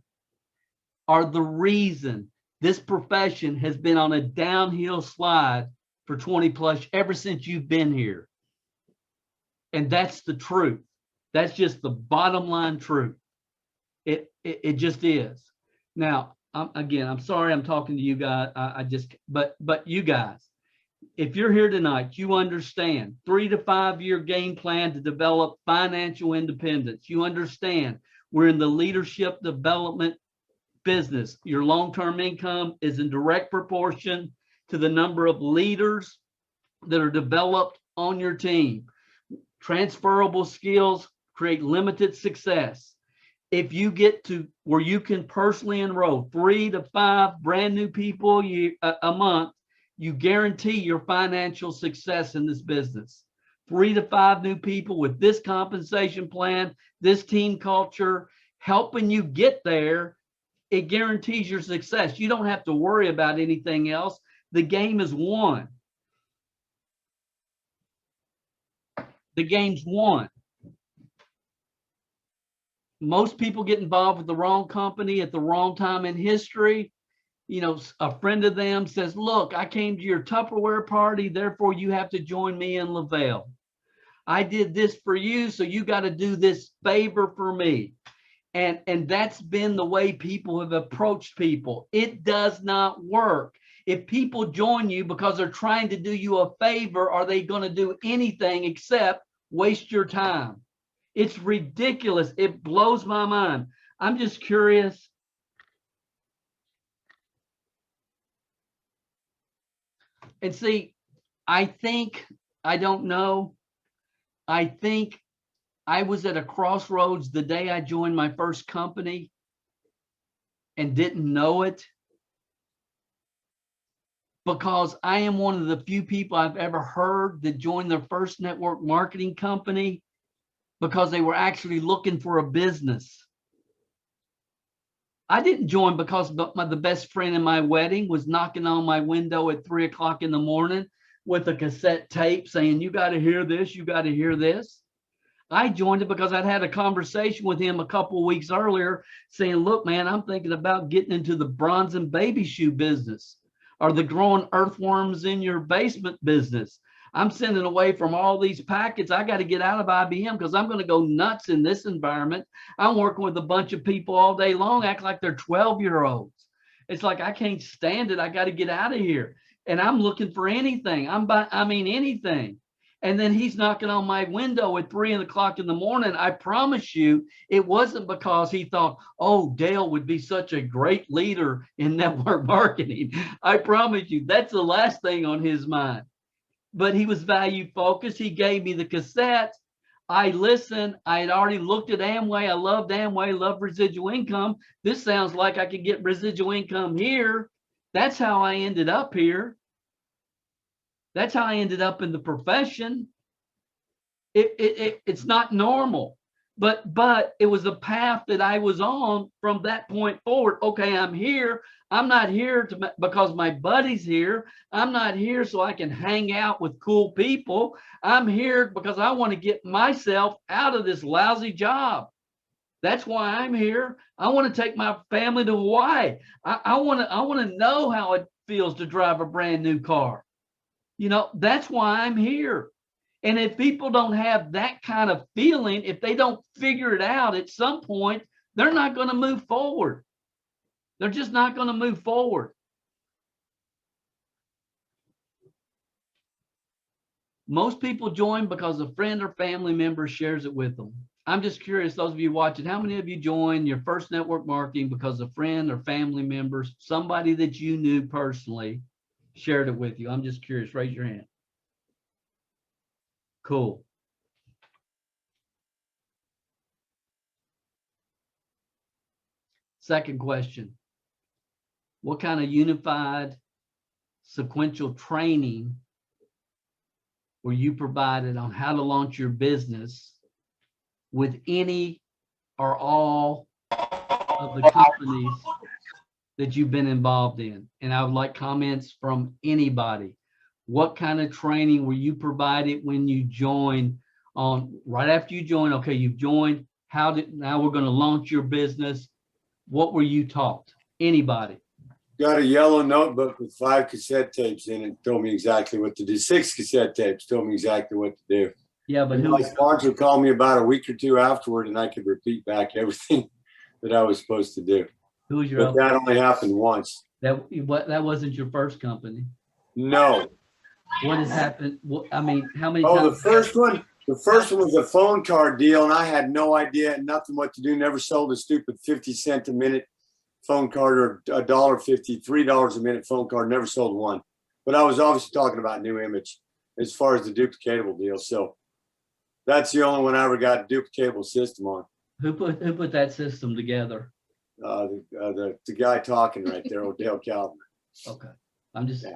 the reason this profession has been on a downhill slide for 20 plus, ever since you've been here. And that's the truth. That's just the bottom line truth. It just is. Now, I'm sorry I'm talking to you guys. But you guys, if you're here tonight, you understand 3 to 5 year game plan to develop financial independence. You understand we're in the leadership development business. Your long-term income is in direct proportion to the number of leaders that are developed on your team. Transferable skills create limited success. If you get to where you can personally enroll 3 to 5 brand new people a month, you guarantee your financial success in this business. 3 to 5 new people with this compensation plan, this team culture, helping you get there, it guarantees your success. You don't have to worry about anything else. The game is won. The game's won. Most people get involved with the wrong company at the wrong time in history. You know, a friend of them says, look, I came to your Tupperware party, therefore you have to join me in Lavelle. I did this for you, so you got to do this favor for me. And that's been the way people have approached people. It does not work. If people join you because they're trying to do you a favor, are they going to do anything except waste your time? It's ridiculous. It blows my mind. I'm just curious. And see, I think I was at a crossroads the day I joined my first company and didn't know it, because I am one of the few people I've ever heard that joined their first network marketing company because they were actually looking for a business. I didn't join because the best friend in my wedding was knocking on my window at 3 o'clock in the morning with a cassette tape saying, you got to hear this, you got to hear this. I joined it because I'd had a conversation with him a couple of weeks earlier saying, look, man, I'm thinking about getting into the bronze and baby shoe business or the growing earthworms in your basement business. I'm sending away from all these packets. I got to get out of IBM because I'm going to go nuts in this environment. I'm working with a bunch of people all day long, act like they're 12-year-olds. It's like, I can't stand it. I got to get out of here. And I'm looking for anything. Anything. And then he's knocking on my window at 3 o'clock in the morning. I promise you, it wasn't because he thought, oh, Dale would be such a great leader in network marketing. I promise you, that's the last thing on his mind. But he was value focused. He gave me the cassettes. I listened. I had already looked at Amway. I loved Amway, loved residual income. This sounds like I could get residual income here. That's how I ended up here. That's how I ended up in the profession. It's not normal, but it was a path that I was on from that point forward. Okay, I'm here. I'm not here because my buddy's here. I'm not here so I can hang out with cool people. I'm here because I want to get myself out of this lousy job. That's why I'm here. I want to take my family to Hawaii. I want to know how it feels to drive a brand new car. You know, that's why I'm here. And if people don't have that kind of feeling, if they don't figure it out at some point, they're not going to move forward. They're just not going to move forward. Most people join because a friend or family member shares it with them. I'm just curious, those of you watching, how many of you joined your first network marketing because a friend or family members, somebody that you knew personally, shared it with you? I'm just curious. Raise your hand. Cool. Second question. What kind of unified sequential training were you provided on how to launch your business with any or all of the companies that you've been involved in? And I would like comments from anybody. What kind of training were you provided when you joined right after you joined? Okay, you've joined. Now we're going to launch your business. What were you taught? Anybody? Got a yellow notebook with 5 cassette tapes in it. Told me exactly what to do. 6 cassette tapes. Told me exactly what to do. Yeah, but my sponsor called me about a week or two afterward, and I could repeat back everything that I was supposed to do. Who was your? But that only happened once. That wasn't your first company. No. What has happened? I mean, how many? Oh, times? the first one was a phone card deal, and I had no idea and nothing what to do. Never sold a stupid 50-cent a minute phone card or $1.50, $3 a minute phone card. Never sold one. But I was obviously talking about New Image as far as the duplicatable deal. So that's the only one I ever got a duplicatable system on. Who put that system together? The guy talking right there, Odell Calvert. Okay, I'm just in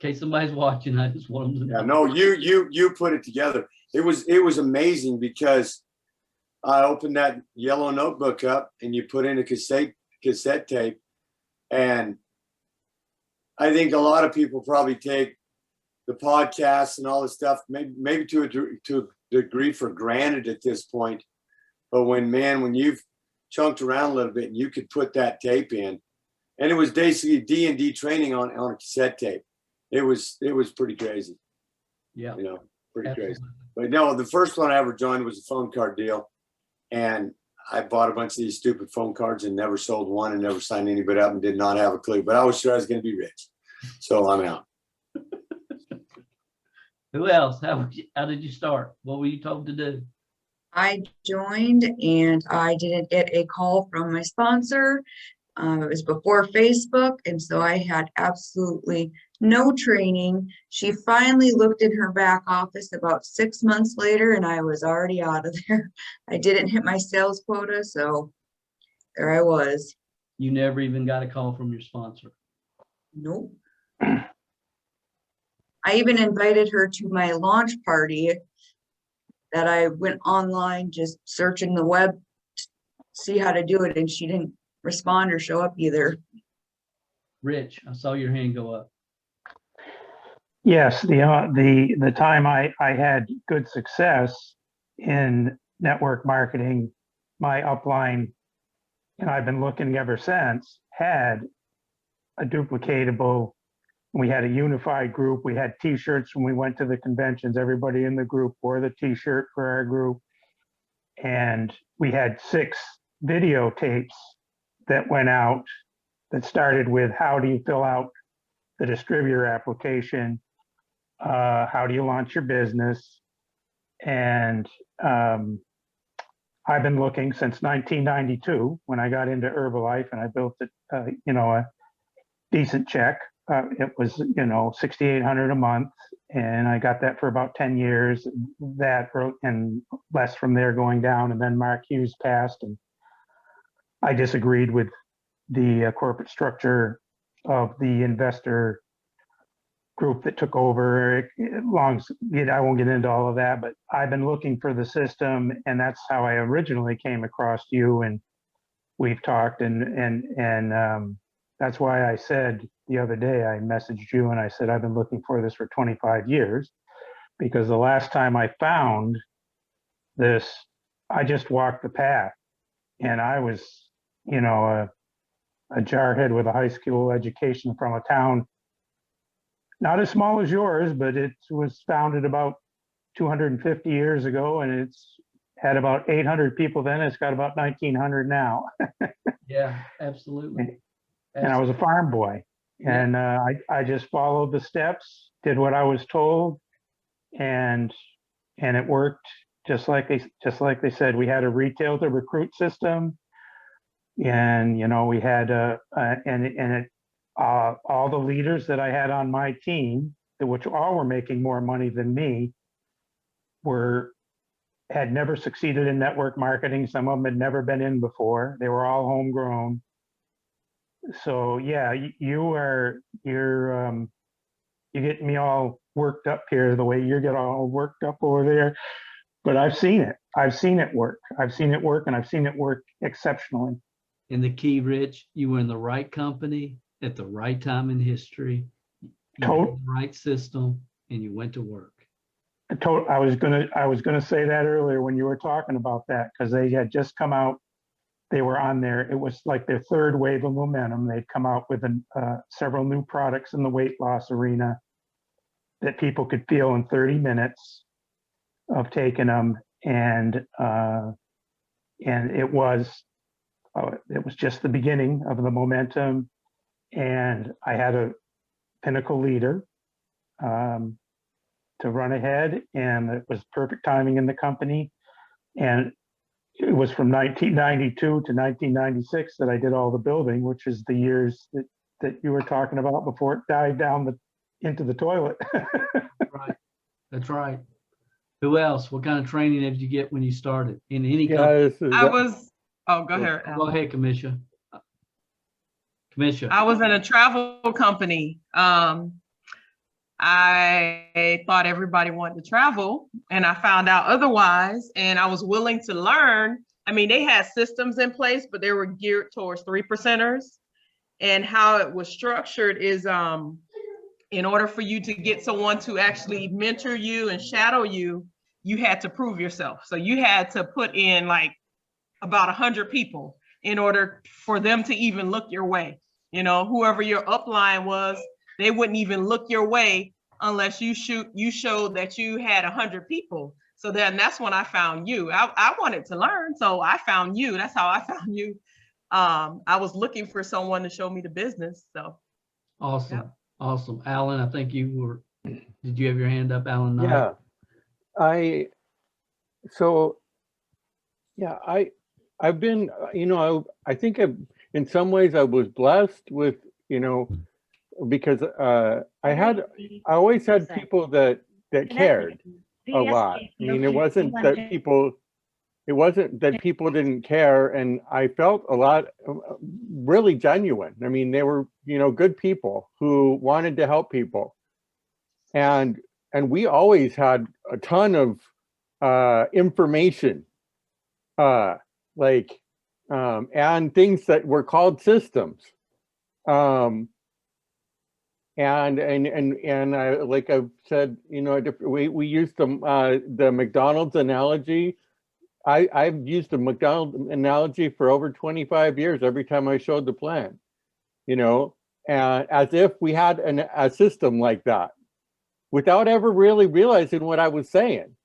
case somebody's watching. I just want them to know. Yeah, no, you put it together. It was amazing because I opened that yellow notebook up and you put in a cassette tape, and I think a lot of people probably take the podcasts and all this stuff maybe to a degree for granted at this point. But when you've chunked around a little bit and you could put that tape in, and it was basically D&D training on a cassette tape. It was pretty crazy. Yeah, pretty absolutely crazy. But no, the first one I ever joined was a phone card deal, and I bought a bunch of these stupid phone cards and never sold one and never signed anybody up and did not have a clue. But I was sure I was going to be rich, so I'm out. Who else? How did you start? What were you told to do? I joined and I didn't get a call from my sponsor. It was before Facebook, and so I had absolutely no training. She finally looked in her back office about 6 months later, and I was already out of there. I didn't hit my sales quota, so there I was. You never even got a call from your sponsor. Nope. I even invited her to my launch party that I went online just searching the web to see how to do it, and she didn't respond or show up either. Rich, I saw your hand go up. Yes, the time I had good success in network marketing, my upline, and I've been looking ever since, had a duplicatable We had a unified group. We had T-shirts when we went to the conventions. Everybody in the group wore the T-shirt for our group. And we had 6 videotapes that went out that started with how do you fill out the distributor application? How do you launch your business? And I've been looking since 1992 when I got into Herbalife and I built it, a decent check. It was, $6,800 a month, and I got that for about 10 years. That and less from there going down, and then Mark Hughes passed, and I disagreed with the corporate structure of the investor group that took over. I won't get into all of that, but I've been looking for the system, and that's how I originally came across you, and we've talked, and that's why I said the other day, I messaged you and I said, I've been looking for this for 25 years, because the last time I found this, I just walked the path, and I was, a jarhead with a high school education from a town not as small as yours, but it was founded about 250 years ago, and it's had about 800 people then. It's got about 1,900 now. Yeah, absolutely. And I was a farm boy, and I just followed the steps, did what I was told, and it worked just like they said. We had a retail to recruit system, and we had all the leaders that I had on my team, which all were making more money than me, had never succeeded in network marketing. Some of them had never been in before. They were all homegrown. So yeah, you're getting me all worked up here the way you get all worked up over there. But I've seen it. I've seen it work. I've seen it work, and I've seen it work exceptionally. And the key, Rich, you were in the right company at the right time in history. You had the right system, and you went to work. I was gonna say that earlier when you were talking about that, because they had just come out. They were on there. It was like their third wave of momentum. They'd come out with several new products in the weight loss arena that people could feel in 30 minutes of taking them, and it was just the beginning of the momentum. And I had a pinnacle leader to run ahead, and it was perfect timing in the company. And it was from 1992 to 1996 that I did all the building, which is the years that you were talking about before it died down into the toilet. Right. That's right. Who else? What kind of training did you get when you started in any company? Go ahead. Go ahead, Commissioner. I was in a travel company. I thought everybody wanted to travel, and I found out otherwise, and I was willing to learn. I mean, they had systems in place, but they were geared towards 3%ers. And how it was structured is in order for you to get someone to actually mentor you and shadow you, you had to prove yourself. So you had to put in like about 100 people in order for them to even look your way. Whoever your upline was, they wouldn't even look your way unless you showed that you had 100 people. So then that's when I found you. I wanted to learn, so I found you. That's how I found you. I was looking for someone to show me the business. So awesome. Yeah. Awesome. Alan, I think did you have your hand up, Alan? Yeah, I've been, I think in some ways I was blessed with, because I always had people that cared a lot. I mean, it wasn't that people didn't care, and I felt a lot really genuine. I mean, they were, good people who wanted to help people. And we always had a ton of information, and things that were called systems. And I, like I've said, we used the McDonald's analogy. I've used the McDonald's analogy for over 25 years. Every time I showed the plan, as if we had a system like that, without ever really realizing what I was saying.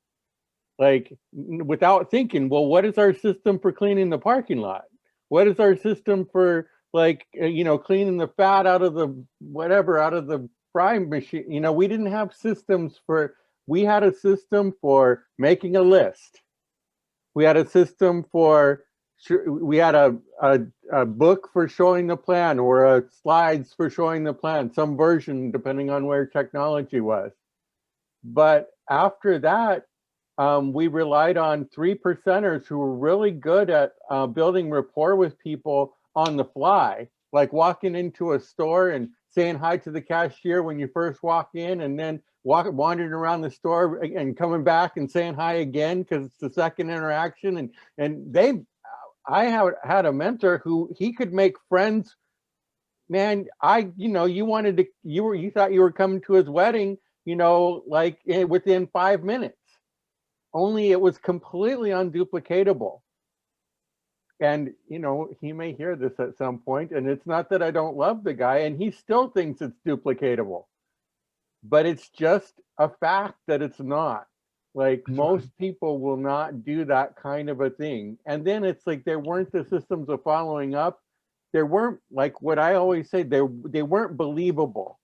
Like, without thinking, well, what is our system for cleaning the parking lot? What is our system for, like, cleaning the fat out of the whatever, out of the frying machine? We didn't have systems we had a system for making a list. We had a system for, we had a book for showing the plan, or slides for showing the plan, some version depending on where technology was. But after that, we relied on 3%ers who were really good at building rapport with people on the fly, like walking into a store and saying hi to the cashier when you first walk in, and then wandering around the store and coming back and saying hi again because it's the second interaction. And I had a mentor who he could make friends. Man, you thought you were coming to his wedding, like within 5 minutes. Only it was completely unduplicatable. And, he may hear this at some point, and it's not that I don't love the guy, and he still thinks it's duplicatable. But it's just a fact that it's not. Like, most people will not do that kind of a thing. And then it's like there weren't the systems of following up. There weren't, like what I always say, they weren't believable.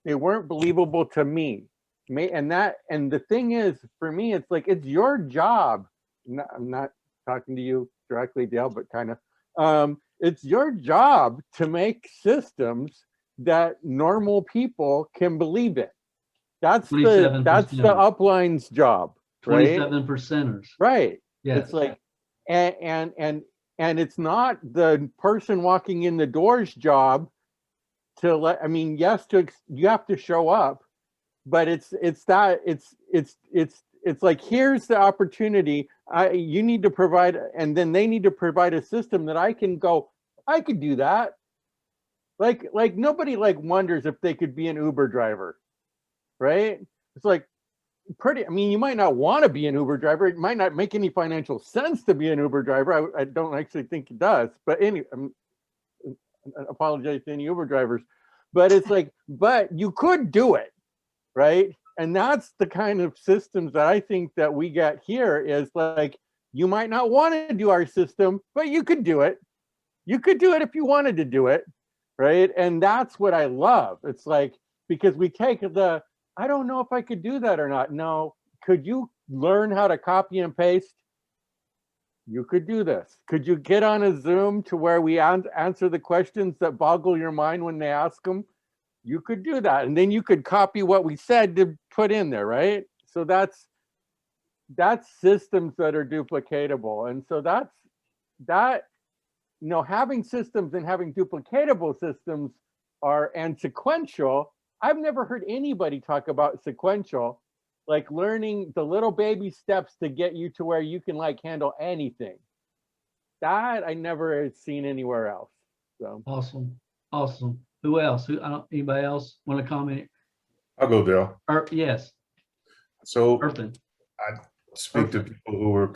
They weren't believable to me. And the thing is, for me, it's like, it's your job. I'm not talking to you directly, Dale, but kind of. It's your job to make systems that normal people can believe in. That's the 27%. upline's job, right? 27%ers. Right. Yes. It's like, and it's not the person walking in the door's job to let. I mean, yes, you have to show up, but it's like, here's the opportunity. You need to provide, and then they need to provide a system that I can do that. Like nobody wonders if they could be an Uber driver, right? It's like I mean, you might not want to be an Uber driver. It might not make any financial sense to be an Uber driver. I don't actually think it does. But anyway, I apologize to any Uber drivers. But it's like, but you could do it, right? And that's the kind of systems that I think that we get here, is like, you might not want to do our system, but you could do it. You could do it if you wanted to do it, right? And that's what I love. It's like, because we take I don't know if I could do that or not. No, could you learn how to copy and paste? You could do this. Could you get on a Zoom to where we answer the questions that boggle your mind when they ask them? You could do that. And then you could copy what we said to put in there, right? So that's systems that are duplicatable. And so having systems and having duplicatable systems and sequential. I've never heard anybody talk about sequential, like learning the little baby steps to get you to where you can handle anything. That I never had seen anywhere else. So Awesome. Who else? Anybody else want to comment? I'll go, Dale. Yes. So Earthen. I speak to people who are,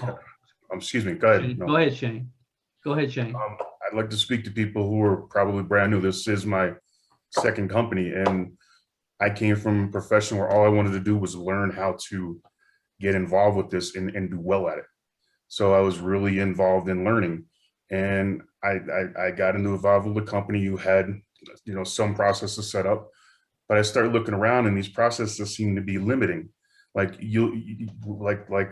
excuse me, go ahead. Go ahead, Shane. I'd like to speak to people who are probably brand new. This is my second company, and I came from a profession where all I wanted to do was learn how to get involved with this and do well at it. So I was really involved in learning, and I got into involved with a company who had, some processes set up, but I started looking around, and these processes seemed to be limiting. Like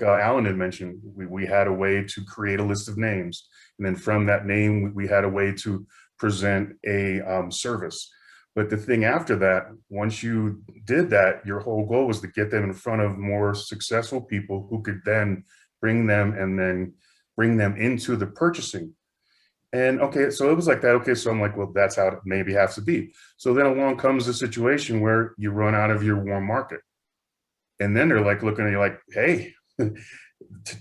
Alan had mentioned, we had a way to create a list of names, and then from that name, we had a way to present a service. But the thing after that, once you did that, your whole goal was to get them in front of more successful people who could then bring them into the purchasing. And okay, so it was like that. Okay, so I'm like, well, that's how it maybe has to be. So then along comes a situation where you run out of your warm market. And then they're like looking at you like, hey,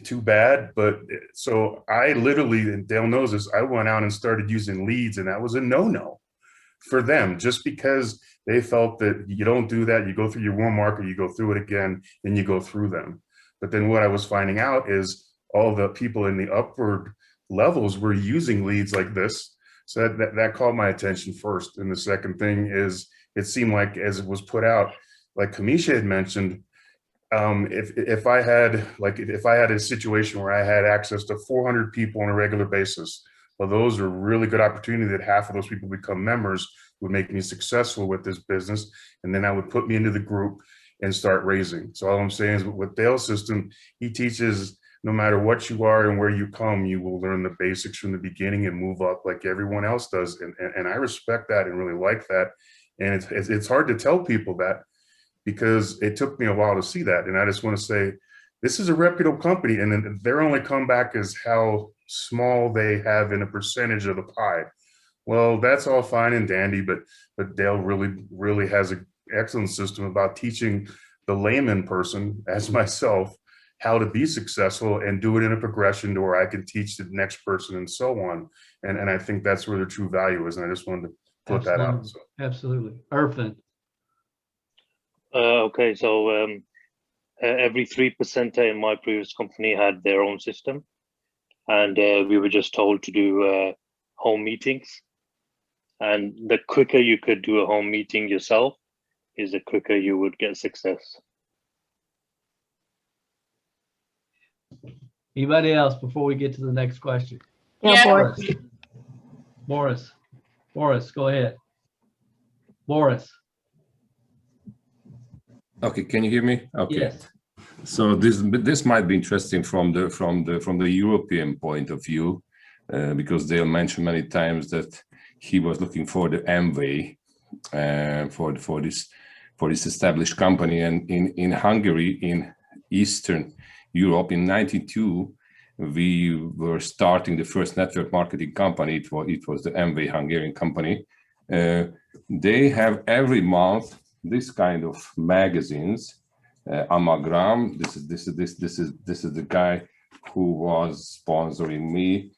too bad. But so I literally, and Dale knows this, I went out and started using leads, and that was a no-no for them, just because they felt that you don't do that. You go through your warm market, you go through it again, then you go through them. But then what I was finding out is all the people in the upward levels were using leads like this, So that caught my attention first. And the second thing is, it seemed like as it was put out, like Kamisha had mentioned, if I had a situation where I had access to 400 people on a regular basis, well, those are really good opportunity that half of those people become members would make me successful with this business. And then that would put me into the group and start raising. So all I'm saying is with Dale's system, he teaches no matter what you are and where you come, you will learn the basics from the beginning and move up like everyone else does. And I respect that and really like that. And it's hard to tell people that, because it took me a while to see that. And I just want to say, this is a reputable company, and then their only comeback is how small they have in a percentage of the pie. Well, that's all fine and dandy, but Dale really has an excellent system about teaching the layman person, as myself, how to be successful and do it in a progression to where I can teach the next person and so on. And I think that's where the true value is. And I just wanted to put that out. So. Absolutely. Irfan. Okay, so every 3% in my previous company had their own system, and we were just told to do home meetings. And the quicker you could do a home meeting yourself is the quicker you would get success. Anybody else before we get to the next question? Yeah. Boris, go ahead. Boris. Okay, can you hear me? Okay. Yes. So this might be interesting from the European point of view, because Dale mentioned many times that he was looking for the MV for this established company, and in Hungary, in Eastern Europe, in '92, we were starting the first network marketing company. It was the MV Hungarian company. They have every month this kind of magazines, Amagram. This is the guy who was sponsoring me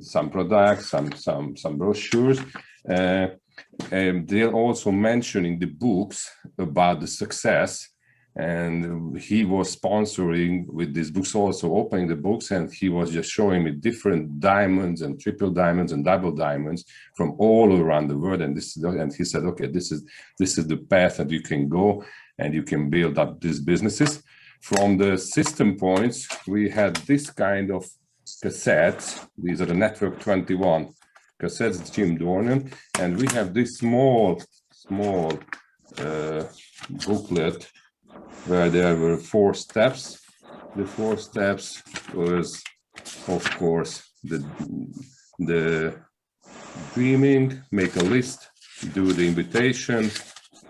some products, some brochures. They're also mentioning the books about the success, and he was sponsoring with these books, also opening the books, and he was just showing me different diamonds and triple diamonds and double diamonds from all around the world. And he said, okay, this is the path that you can go, and you can build up these businesses. From the system points, we had this kind of cassettes. These are the Network 21 cassettes, Jim Dornan, and we have this small booklet where there were 4 steps. The 4 steps was, of course, the dreaming, make a list, do the invitation,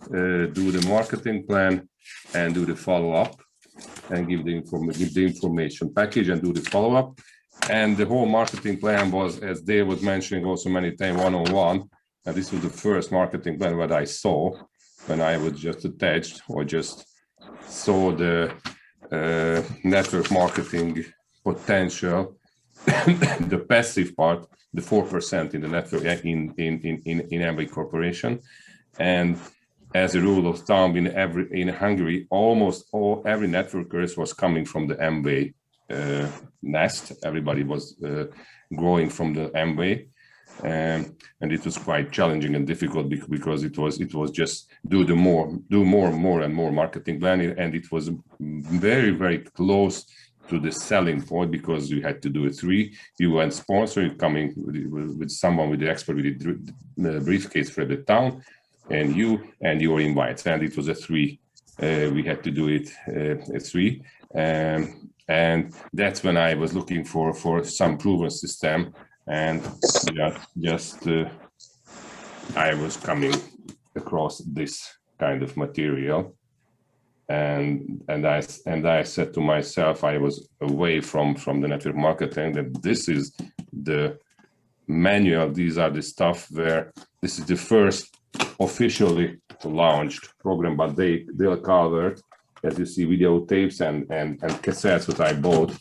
do the marketing plan, and do the follow-up, and give the information package and do the follow-up. And the whole marketing plan was, as Dave was mentioning also many times, one-on-one. And this was the first marketing plan that I saw when I was just attached or just saw the network marketing potential, the passive part, the 4% in the network in MV Corporation. And as a rule of thumb, in Hungary, almost every networkers was coming from the MV nest. Everybody was growing from the MV, and it was quite challenging and difficult because it was just do more and more marketing planning, and it was very, very close to the selling point, because you had to do it 3. You went sponsor, you coming with someone with the expert with the briefcase for the town, and your invites, and it was a 3. We had to do it a 3, and that's when I was looking for some proven system, and I was coming across this kind of material, and I said to myself, I was away from the network marketing, that this is the manual, these are the stuff where this is the first officially launched program by Dale Calvert. As you see, videotapes and cassettes that I bought,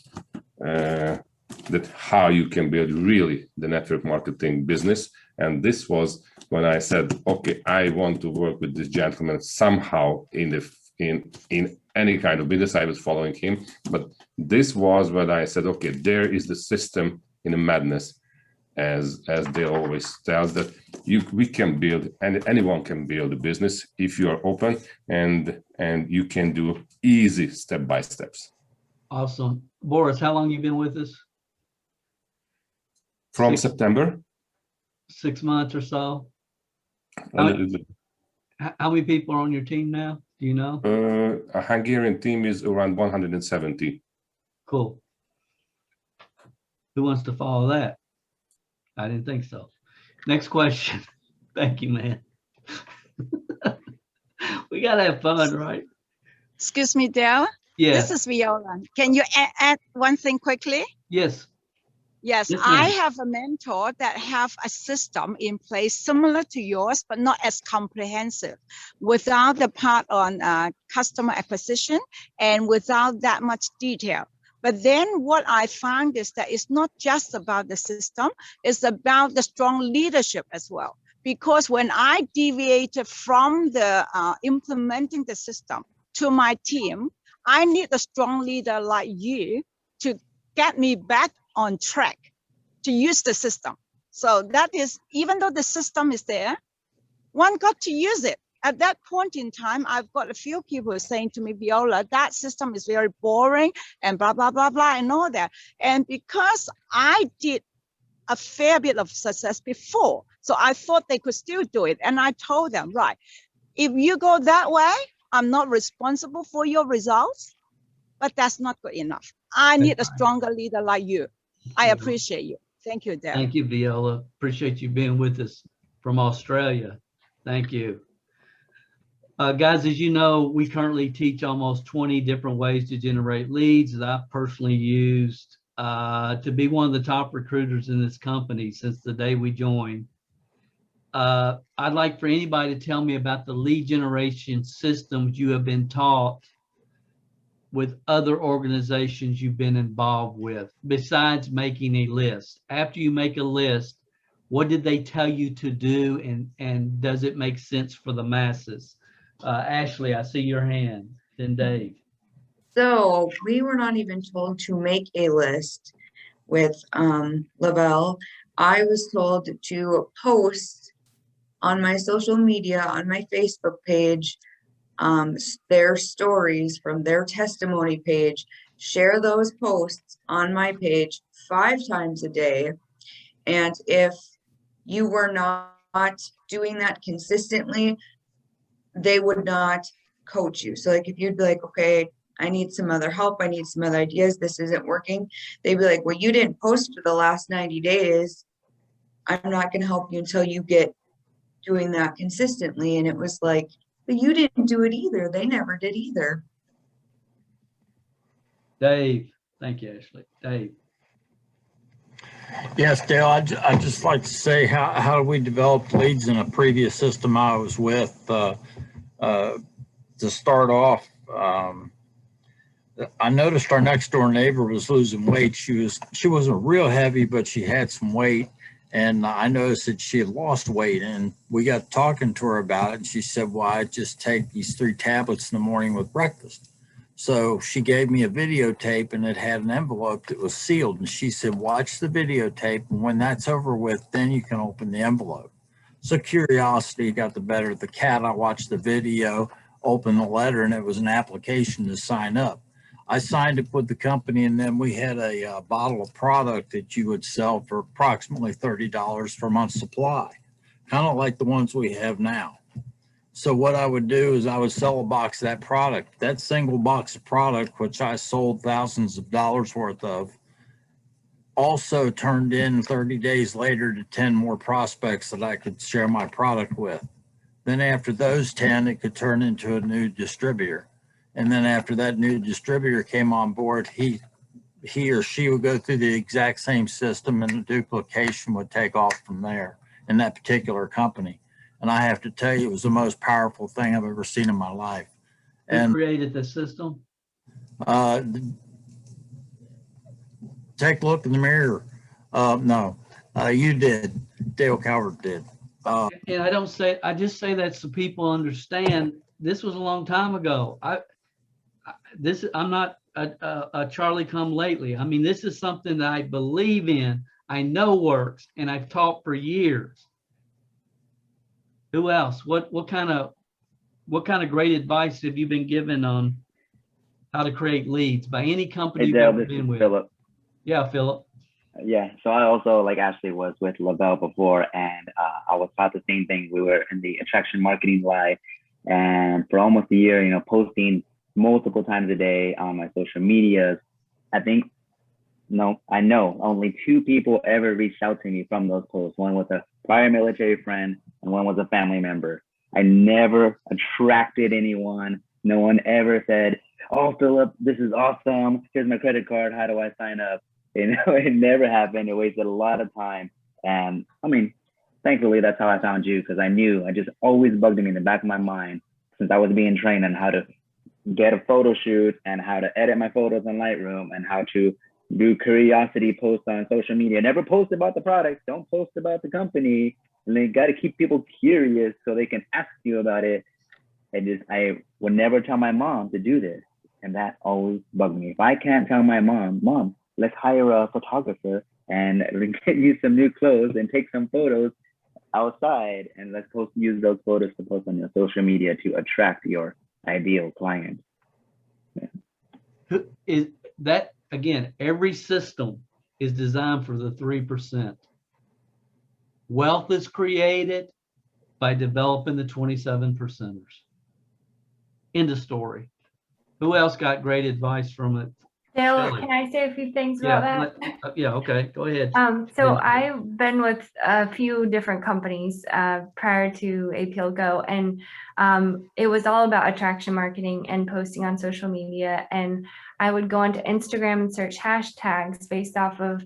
that how you can build really the network marketing business. And this was when I said, okay, I want to work with this gentleman somehow in any kind of business. I was following him, but this was when I said, okay, there is the system in a madness. as they always tell that we can build, and anyone can build a business if you are open and you can do easy step-by steps. Awesome. Boris, how long you been with us? From September. 6 months or so. A little bit. How many people are on your team now? Do you know? A Hungarian team is around 170. Cool. Who wants to follow that? I didn't think so. Next question. Thank you, man. We gotta have fun, right? Excuse me, Dale. Yes. This is Viola. Can you add one thing quickly? Yes. Yes, Yes, I ma'am. have a mentor that have a system in place similar to yours, but not as comprehensive, without the part on customer acquisition and without that much detail. But then what I found is that it's not just about the system, it's about the strong leadership as well. Because when I deviated from the implementing the system to my team, I need a strong leader like you to get me back on track to use the system. So that is, even though the system is there, one got to use it. At that point in time, I've got a few people saying to me, Viola, that system is very boring and blah, blah, blah, blah, and all that. And because I did a fair bit of success before, so I thought they could still do it. And I told them, right, if you go that way, I'm not responsible for your results, but that's not good enough. I need a stronger leader like you. I appreciate you. Thank you, Dale. Thank you, Viola. Appreciate you being with us from Australia. Thank you. Guys, as you know, we currently teach almost 20 different ways to generate leads that I've personally used to be one of the top recruiters in this company since the day we joined. I'd like for anybody to tell me about the lead generation systems you have been taught with other organizations you've been involved with, besides making a list. After you make a list, what did they tell you to do, and does it make sense for the masses? Ashley, I see your hand, then Dave. So we were not even told to make a list with Lavelle. I was told to post on my social media, on my Facebook page, their stories from their testimony page, share those posts on my page 5 times a day. And if you were not doing that consistently, they would not coach you. So like if you'd be like, okay, I need some other help, I need some other ideas, this isn't working, they'd be like, well, you didn't post for the last 90 days. I'm not going to help you until you get doing that consistently. And it was like, but you didn't do it either. They never did either. Dave, thank you, Ashley. Dave. Yes, Dale, I'd just like to say how we developed leads in a previous system I was with. To start off, I noticed our next door neighbor was losing weight. She wasn't real heavy, but she had some weight. And I noticed that she had lost weight, and we got talking to her about it. And she said, well, I just take these 3 tablets in the morning with breakfast. So she gave me a videotape, and it had an envelope that was sealed. And she said, watch the videotape, and when that's over with, then you can open the envelope. So curiosity got the better of the cat. I watched the video, opened the letter, and it was an application to sign up. I signed up with the company, and then we had a bottle of product that you would sell for approximately $30 per month supply, kind of like the ones we have now. So what I would do is I would sell a box of that product. That single box of product, which I sold thousands of dollars worth of, also turned in 30 days later to 10 more prospects that I could share my product with. Then after those 10, it could turn into a new distributor. And then after that new distributor came on board, he or she would go through the exact same system, and the duplication would take off from there in that particular company. And I have to tell you, it was the most powerful thing I've ever seen in my life. Who created the system? Take a look in the mirror. No, you did. Dale Calvert did. And I just say that so people understand this was a long time ago. I'm not a Charlie come lately. I mean, this is something that I believe in. I know works, and I've taught for years. Who else? What kind of great advice have you been given on how to create leads by any company Hey you've Dale, ever this been is with? Philip. Yeah, Philip. Yeah, so I also, like Ashley, was with Lavelle before, and I was taught the same thing. We were in the attraction marketing live, and for almost a year, you know, posting multiple times a day on my social medias. I know only 2 people ever reached out to me from those posts. One was a prior military friend, and one was a family member. I never attracted anyone. No one ever said, "Oh, Philip, this is awesome. Here's my credit card. How do I sign up?" You know, it never happened. It wasted a lot of time. And I mean, thankfully, that's how I found you, because I knew, I just always bugged me in the back of my mind since I was being trained on how to get a photo shoot and how to edit my photos in Lightroom and how to do curiosity posts on social media. Never post about the product. Don't post about the company. And they got to keep people curious so they can ask you about it. I would never tell my mom to do this. And that always bugged me. If I can't tell my mom, let's hire a photographer and get you some new clothes and take some photos outside, and let's use those photos to post on your social media to attract your ideal client. Yeah. Is that, again, every system is designed for the 3%. Wealth is created by developing the 27%ers. End of story. Who else got great advice from it? Dale, Shelley. can I say a few things about that? Yeah, okay, go ahead. So I've been with a few different companies prior to APLGO, and it was all about attraction marketing and posting on social media. And I would go onto Instagram and search hashtags based off of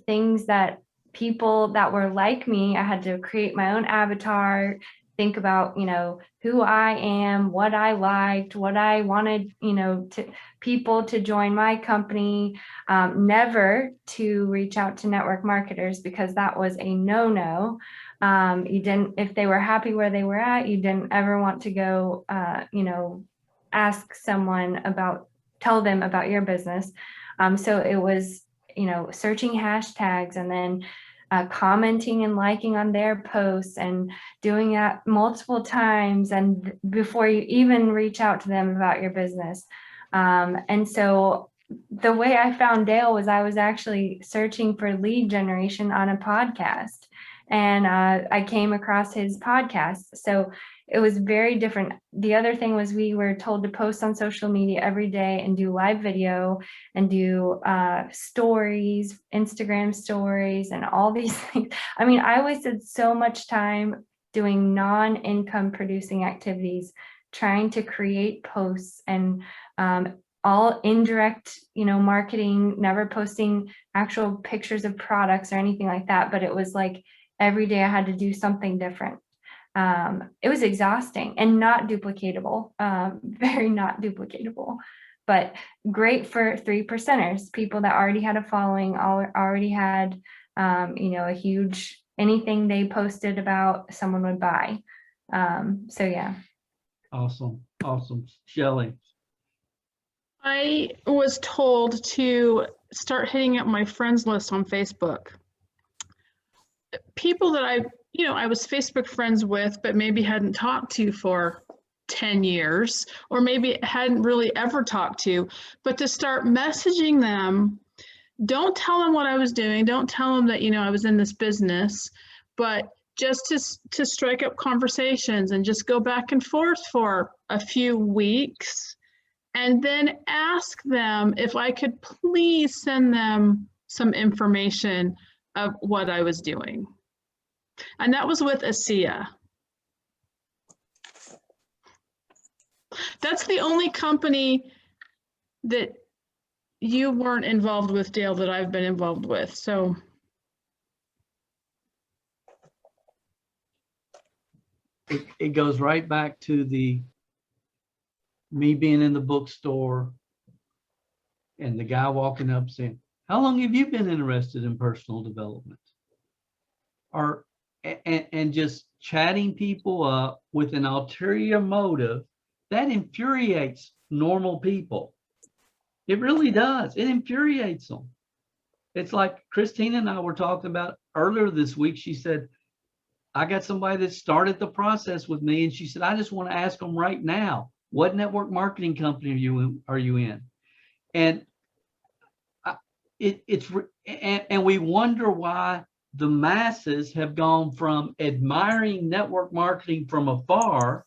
things that people that were like me. I had to create my own avatar, think about, you know, who I am, what I liked, what I wanted, you know, to people to join my company, never to reach out to network marketers, because that was a no-no. You didn't, if they were happy where they were at, you didn't ever want to go, you know, ask someone about, tell them about your business. So it was, you know, searching hashtags and then commenting and liking on their posts and doing that multiple times and before you even reach out to them about your business. And so the way I found Dale was I was actually searching for lead generation on a podcast, and I came across his podcast. So it was very different. The other thing was we were told to post on social media every day and do live video and do stories, Instagram stories, and all these things. I mean, I wasted so much time doing non-income producing activities, trying to create posts and all indirect, you know, marketing, never posting actual pictures of products or anything like that. But it was like every day I had to do something different. It was exhausting and not duplicatable, very not duplicatable, but great for 3%ers, people that already had a following, already had, you know, a huge, anything they posted about, someone would buy. So yeah. Awesome. Awesome. Shelley. I was told to start hitting up my friends list on Facebook. People that I was Facebook friends with, but maybe hadn't talked to for 10 years, or maybe hadn't really ever talked to, but to start messaging them. Don't tell them what I was doing. Don't tell them that, you know, I was in this business, but just to strike up conversations and just go back and forth for a few weeks, and then ask them if I could please send them some information of what I was doing. And that was with ASEA. That's the only company that you weren't involved with, Dale, that I've been involved with. So it goes right back to me being in the bookstore and the guy walking up saying, "How long have you been interested in personal development?" And just chatting people up with an ulterior motive that infuriates normal people. It really does. It infuriates them. It's like Christina and I were talking about earlier this week. She said, I got somebody that started the process with me, and she said, I just want to ask them right now, what network marketing company are you in? And and we wonder why the masses have gone from admiring network marketing from afar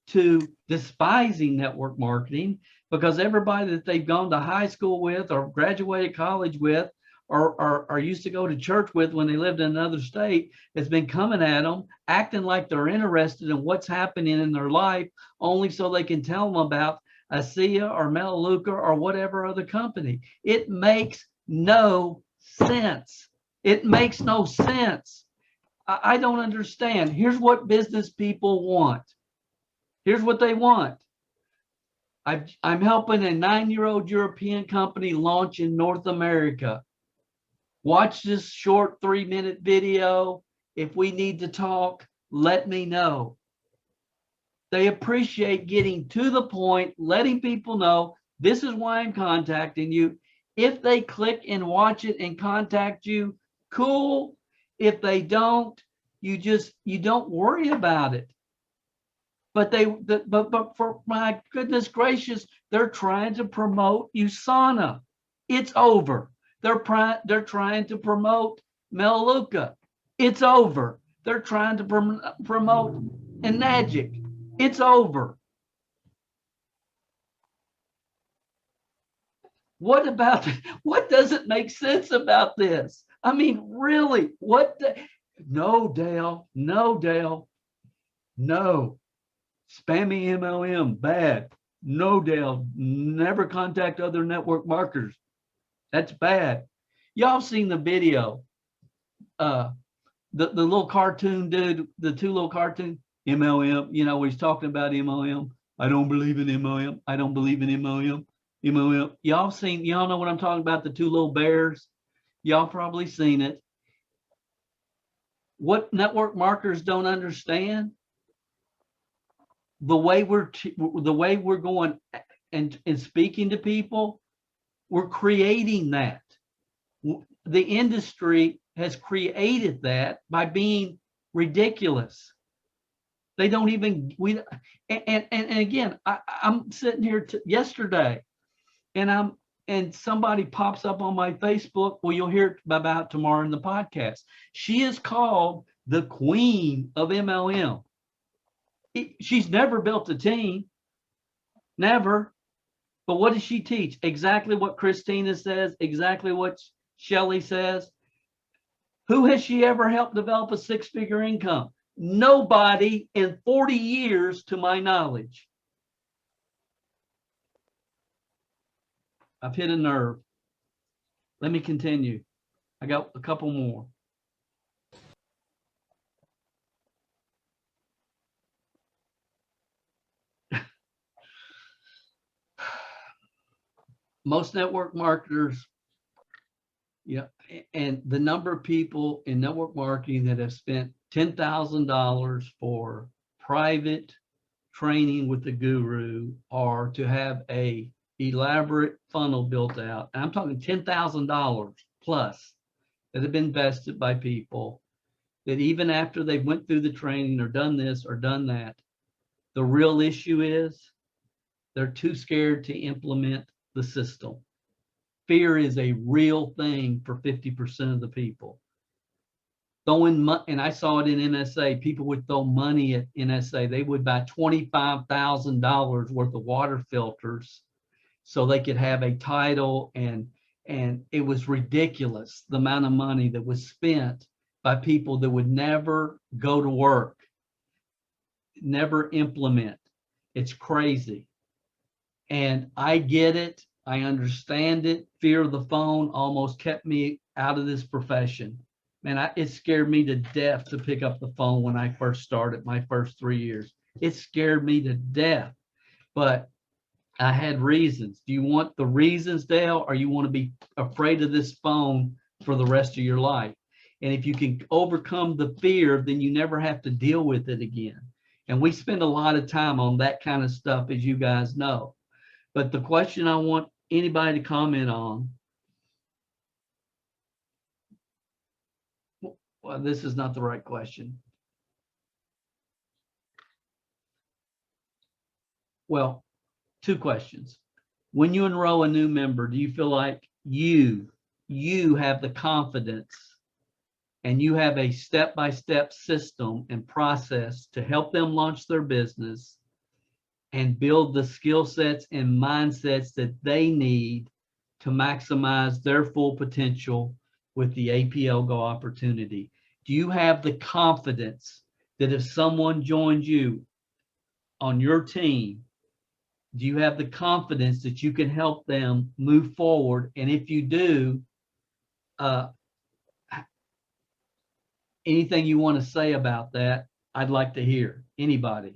to despising network marketing, because everybody that they've gone to high school with or graduated college with or used to go to church with when they lived in another state has been coming at them, acting like they're interested in what's happening in their life, only so they can tell them about ASEA or Melaleuca or whatever other company. It makes no sense. It makes no sense. I don't understand. Here's what business people want. Here's what they want. I'm helping a 9-year-old European company launch in North America. Watch this short 3-minute video. If we need to talk, let me know. They appreciate getting to the point, letting people know this is why I'm contacting you. If they click and watch it and contact you, cool. If they don't, you don't worry about it. But but for my goodness gracious, they're trying to promote USANA. It's over. They're trying to promote Melaleuca. It's over. They're trying to promote Enagic. It's over. What doesn't make sense about this? I mean, really, no, Dale, no. Spammy MLM, bad. No, Dale, never contact other network marketers. That's bad. Y'all seen the video. The little cartoon dude, the 2 little cartoon, MLM, he's talking about MLM. I don't believe in MLM. I don't believe in MLM. MLM. Y'all know what I'm talking about, the 2 little bears? Y'all probably seen it. What network marketers don't understand? The way we're going and speaking to people, we're creating that. The industry has created that by being ridiculous. They don't even, and again, I'm sitting here yesterday and somebody pops up on my Facebook. Well, you'll hear about tomorrow in the podcast. She is called the queen of MLM. She's never built a team, never. But what does she teach? Exactly what Christina says, exactly what Shelly says. Who has she ever helped develop a 6-figure income? Nobody in 40 years, to my knowledge. I've hit a nerve. Let me continue. I got a couple more. Most network marketers, and the number of people in network marketing that have spent $10,000 for private training with the guru or to have a elaborate funnel built out. And I'm talking $10,000 plus that have been invested by people that even after they went through the training or done this or done that, the real issue is they're too scared to implement the system. Fear is a real thing for 50% of the people. And I saw it in NSA, people would throw money at NSA. They would buy $25,000 worth of water filters so they could have a title, and it was ridiculous the amount of money that was spent by people that would never go to work, never implement. It's crazy. And I get it. I understand it. Fear of the phone almost kept me out of this profession. Man, it scared me to death to pick up the phone when I first started my first 3 years. It scared me to death, but I had reasons. Do you want the reasons, Dale, or you want to be afraid of this phone for the rest of your life? And if you can overcome the fear, then you never have to deal with it again. And we spend a lot of time on that kind of stuff, as you guys know. But the question I want anybody to comment on, well, this is not the right question. Well, two questions. When you enroll a new member, do you feel like you have the confidence and you have a step-by-step system and process to help them launch their business and build the skill sets and mindsets that they need to maximize their full potential with the APLGO opportunity? Do you have the confidence that if someone joins you on your team, do you have the confidence that you can help them move forward? And if you do, anything you want to say about that, I'd like to hear. Anybody?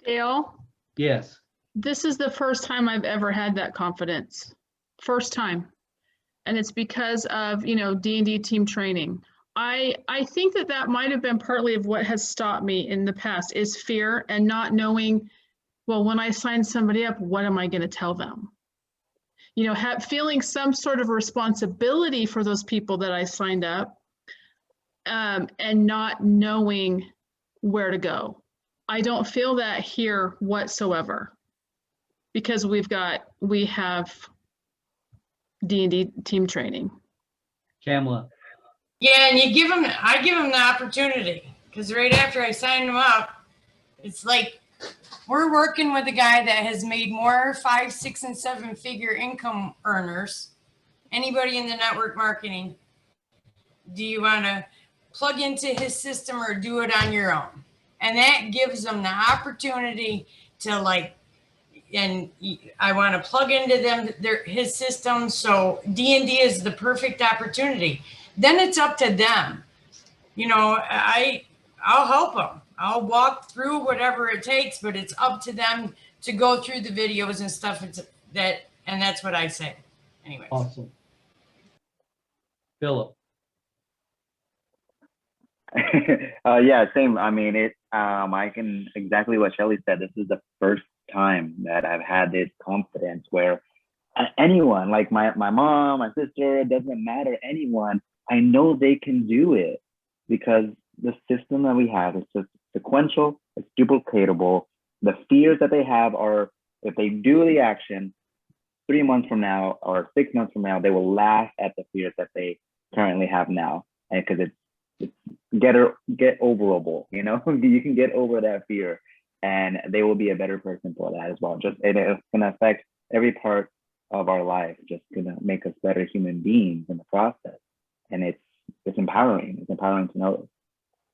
Dale, Yes. this is the first time I've ever had that confidence. First time. And it's because of, D&D team training. I think that might have been partly of what has stopped me in the past is fear and not knowing, well, when I sign somebody up, what am I going to tell them? Feeling some sort of responsibility for those people that I signed up, and not knowing where to go. I don't feel that here whatsoever because we have D&D team training. Kamala. Yeah, and I give them the opportunity because right after I sign them up, it's like we're working with a guy that has made more 5, 6, and 7-figure income earners. Anybody in the network marketing, do you want to plug into his system or do it on your own? And that gives them the opportunity to and I want to plug into his system. So D&D is the perfect opportunity. Then it's up to them. I'll help them. I'll walk through whatever it takes, but it's up to them to go through the videos and stuff. And that's what I say. Anyway. Awesome. Philip. Yeah, same. I mean, I can exactly what Shelly said. This is the first time that I've had this confidence where anyone, like my mom, my sister, it doesn't matter, anyone, I know they can do it because the system that we have is just sequential, it's duplicatable. The fears that they have are if they do the action 3 months from now or 6 months from now, they will laugh at the fears that they currently have now. And because it's get overable, you can get over that fear and they will be a better person for that as well. Just it's gonna affect every part of our life, just gonna make us better human beings in the process. And it's empowering. It's empowering to know it.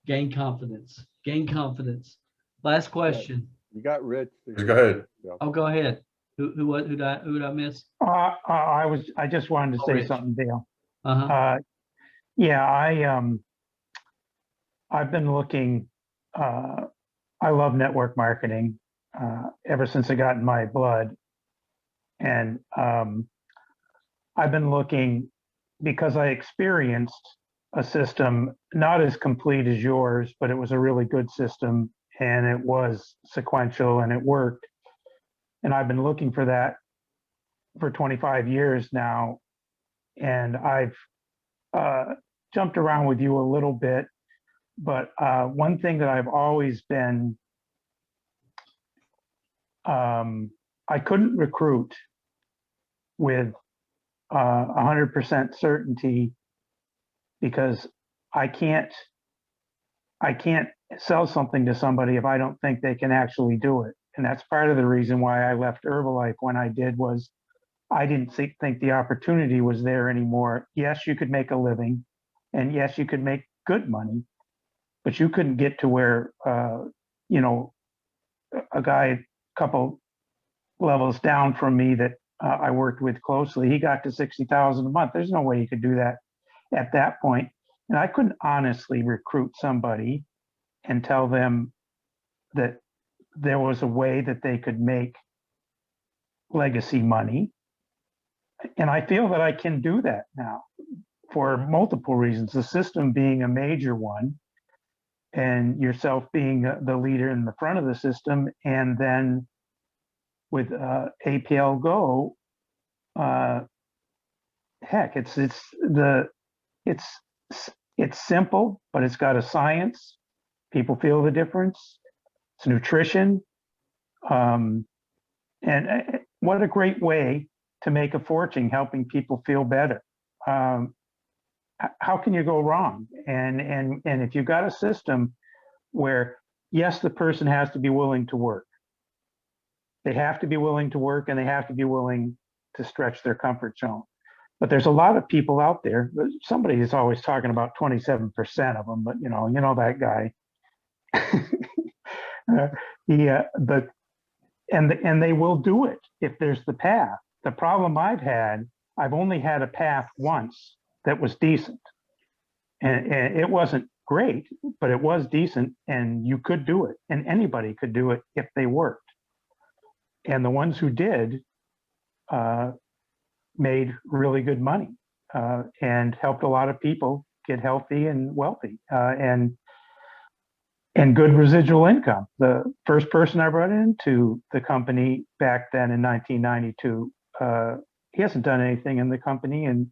Gain confidence. Last question. You got Rich. Go ahead. Oh, go ahead. Who did I miss? I just wanted to say Rich. something, Dale. Uh-huh. Yeah, I've been looking, I love network marketing ever since it got in my blood. And I've been looking because I experienced a system not as complete as yours, but it was a really good system and it was sequential and it worked. And I've been looking for that for 25 years now. And I've jumped around with you a little bit, but one thing that I've always been, I couldn't recruit with 100% certainty because I can't sell something to somebody if I don't think they can actually do it. And that's part of the reason why I left Herbalife when I did, was I didn't think the opportunity was there anymore. Yes, you could make a living, and yes, you could make good money, but you couldn't get to where, a guy a couple levels down from me that I worked with closely, he got to $60,000 a month. There's no way you could do that at that point. And I couldn't honestly recruit somebody and tell them that there was a way that they could make legacy money. And I feel that I can do that now for multiple reasons, the system being a major one, and yourself being the leader in the front of the system. And then with APLGO, heck, it's It's simple, but it's got a science. People feel the difference. It's nutrition. And what a great way to make a fortune helping people feel better. How can you go wrong? And if you've got a system where, yes, the person has to be willing to work. They have to be willing to work, and they have to be willing to stretch their comfort zone. But there's a lot of people out there. Somebody is always talking about 27% of them, but you know that guy. And they will do it if there's the path. The problem I've only had a path once that was decent, and it wasn't great, but it was decent, and you could do it, and anybody could do it if they worked. And the ones who did made really good money and helped a lot of people get healthy and wealthy and good residual income. The first person I brought into the company back then in 1992, he hasn't done anything in the company in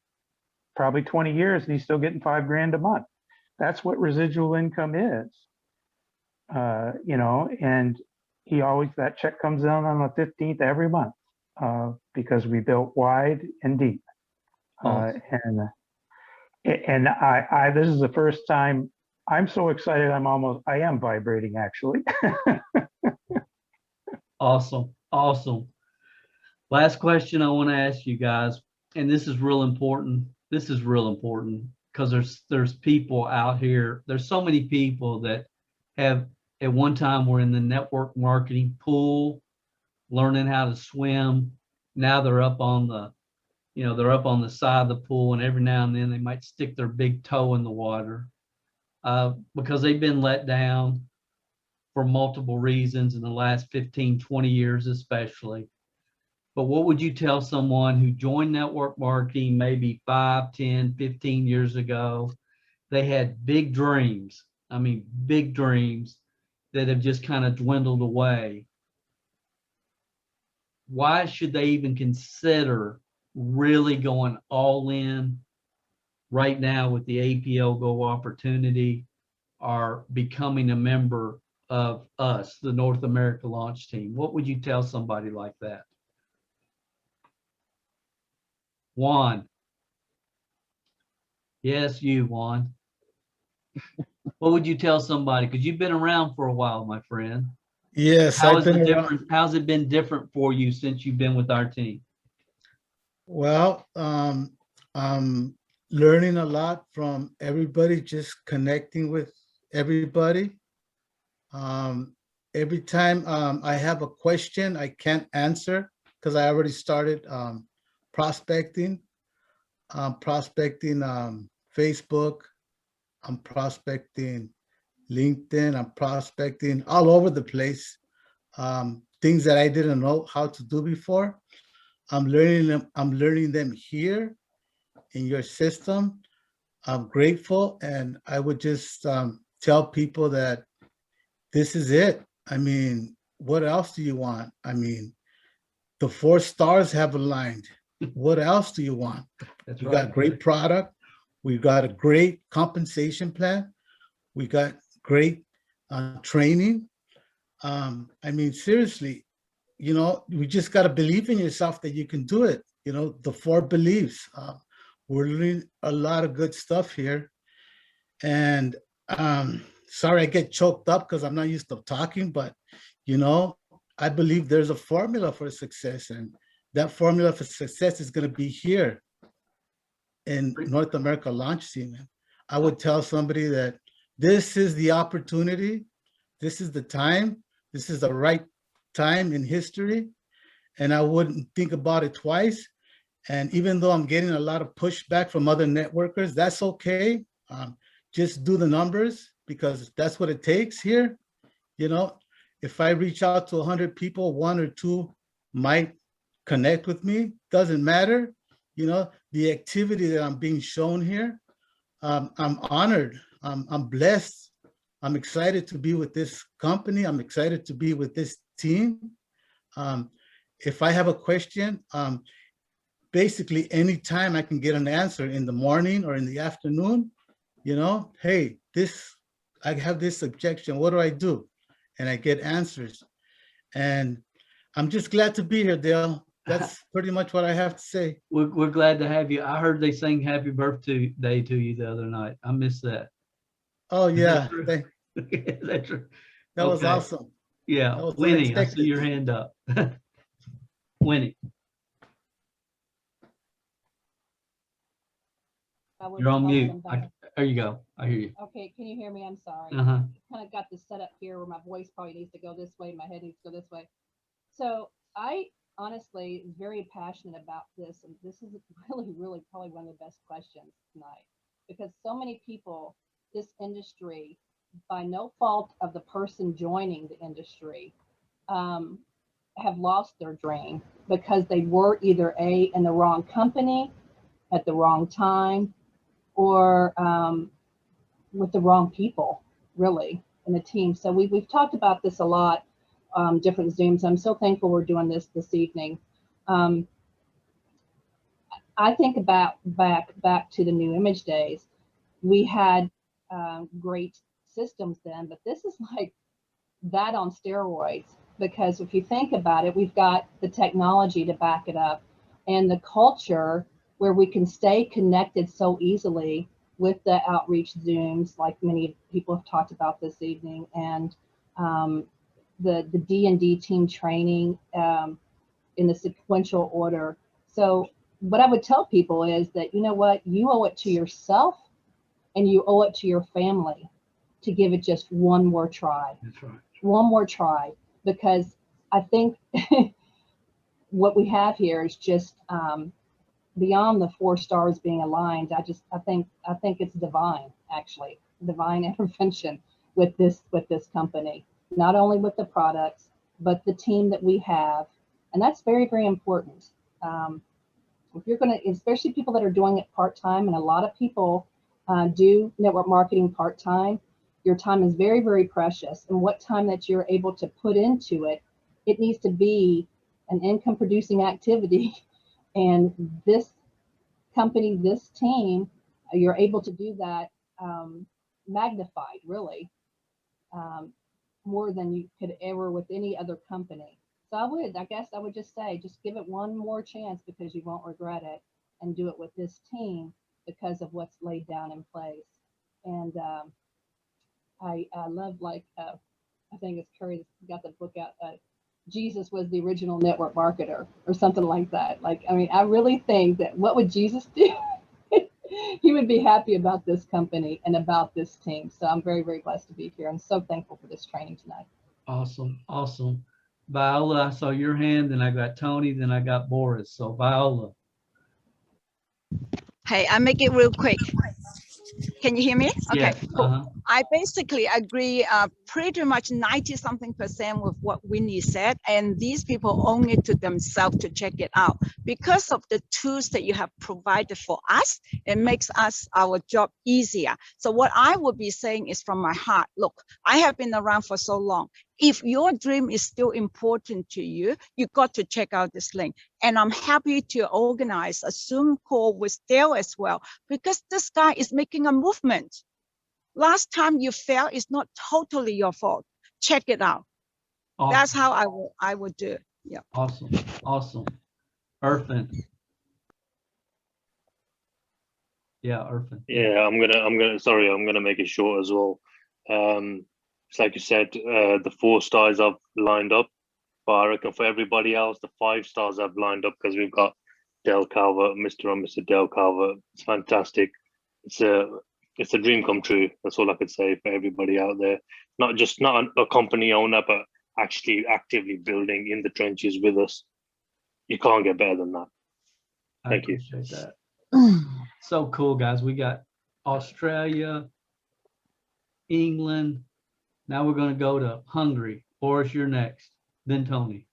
probably 20 years, and he's still getting $5,000 a month. That's what residual income is, and he always, that check comes down on the 15th every month because we built wide and deep. And this is the first time I'm so excited. I am vibrating actually. Awesome. Awesome. Last question I want to ask you guys, and this is real important. This is real important because there's people out here. There's so many people that have at one time were in the network marketing pool, learning how to swim. Now they're up on the, they're up on the side of the pool, and every now and then they might stick their big toe in the water because they've been let down for multiple reasons in the last 15, 20 years especially. But what would you tell someone who joined network marketing maybe 5, 10, 15 years ago? They had big dreams. I mean, big dreams that have just kind of dwindled away. Why should they even consider really going all in right now with the APLGO Opportunity or becoming a member of us, the North America launch team? What would you tell somebody like that? Juan. Yes, you, Juan. What would you tell somebody? Because you've been around for a while, my friend. Yes, How's it been different for you since you've been with our team? Well, I'm learning a lot from everybody, just connecting with everybody. Every time I have a question I can't answer because I already started prospecting. Facebook. I'm prospecting LinkedIn. I'm prospecting all over the place. Things that I didn't know how to do before. I'm learning them. I'm learning them here in your system. I'm grateful, and I would just tell people that this is it. I mean, what else do you want? I mean, the 4 stars have aligned. What else do you want? That's we right. got great product. We got a great compensation plan. We got great training. I mean, seriously, we just got to believe in yourself that you can do it. The 4 beliefs. We're learning a lot of good stuff here. And sorry, I get choked up because I'm not used to talking, but, I believe there's a formula for success, and that formula for success is going to be here in North America launch team. I would tell somebody that this is the opportunity. This is the time. This is the right time in history. And I wouldn't think about it twice. And even though I'm getting a lot of pushback from other networkers, that's okay. Just do the numbers because that's what it takes here. If I reach out to 100 people, 1 or 2 might connect with me. Doesn't matter. The activity that I'm being shown here, I'm honored. I'm blessed. I'm excited to be with this company. I'm excited to be with this team. If I have a question, basically anytime I can get an answer in the morning or in the afternoon, you know, hey, I have this objection, what do I do? And I get answers. And I'm just glad to be here, Dale. That's pretty much what I have to say. We're glad to have you. I heard they sang happy birthday to you the other night. I missed that. Oh, Is yeah. that true? Is that true? That was Okay. awesome. Yeah, That was Winnie, I see unexpected. your hand up. Winnie, you're on mute. There you go. I hear you. Okay, can you hear me? I'm sorry. Uh-huh. Kind of got this set up here where my voice probably needs to go this way, my head needs to go this way. So I honestly am very passionate about this, and this is really, really probably one of the best questions tonight, because so many people, this industry, by no fault of the person joining the industry, have lost their dream because they were either in the wrong company at the wrong time, or with the wrong people, really, in the team. So we've talked about this a lot, different Zooms. I'm so thankful we're doing this evening. I think about back to the new image days. We had great systems then, but this is like that on steroids, because if you think about it, we've got the technology to back it up, and the culture where we can stay connected so easily with the outreach Zooms, like many people have talked about this evening, and the D&D team training in the sequential order. So what I would tell people is that, you know what, you owe it to yourself and you owe it to your family to give it just one more try. That's right. One more try, because I think what we have here is just beyond the 4 stars being aligned. I think it's divine, actually, divine intervention with this company, not only with the products, but the team that we have. And that's very, very important. If you're going to, especially people that are doing it part-time, and a lot of people do network marketing part-time, your time is very, very precious. And what time that you're able to put into it, it needs to be an income producing activity. And this company, this team, you're able to do that magnified, really, more than you could ever with any other company. So I guess I would just say, just give it one more chance, because you won't regret it, and do it with this team because of what's laid down in place. And I love, like, I think it's Curry got the book out, Jesus was the original network marketer, or something like that. Like, I mean, I really think that what would Jesus do? He would be happy about this company and about this team. So I'm very, very blessed to be here. I'm so thankful for this training tonight. Awesome. Awesome. Viola, I saw your hand, then I got Tony, then I got Boris. So Viola. Hey, I'll make it real quick. Can you hear me? Okay, Yeah. cool. I basically agree pretty much 90-something% with what Winnie said, and these people own it to themselves to check it out. Because of the tools that you have provided for us, it makes our job easier. So what I would be saying is from my heart, look, I have been around for so long. If your dream is still important to you, you got to check out this link. And I'm happy to organize a Zoom call with Dale as well, because this guy is making a movement. Last time you failed is not totally your fault. Check it out. Awesome. That's how I would do it. Yeah. Awesome. Awesome. Irfan. Yeah, Irfan. Yeah, I'm gonna make it short as well. It's like you said, the 4 stars I've lined up, but I reckon for everybody else, the 5 stars I've lined up, because we've got Dale Calvert, Mr. and Mr. Dale Calvert. It's fantastic. It's a dream come true. That's all I could say for everybody out there. Not a company owner, but actually actively building in the trenches with us. You can't get better than that. Thank you. I appreciate that. So cool, guys. We got Australia, England. Now we're going to go to Hungary. Boris, you're next. Then Tony.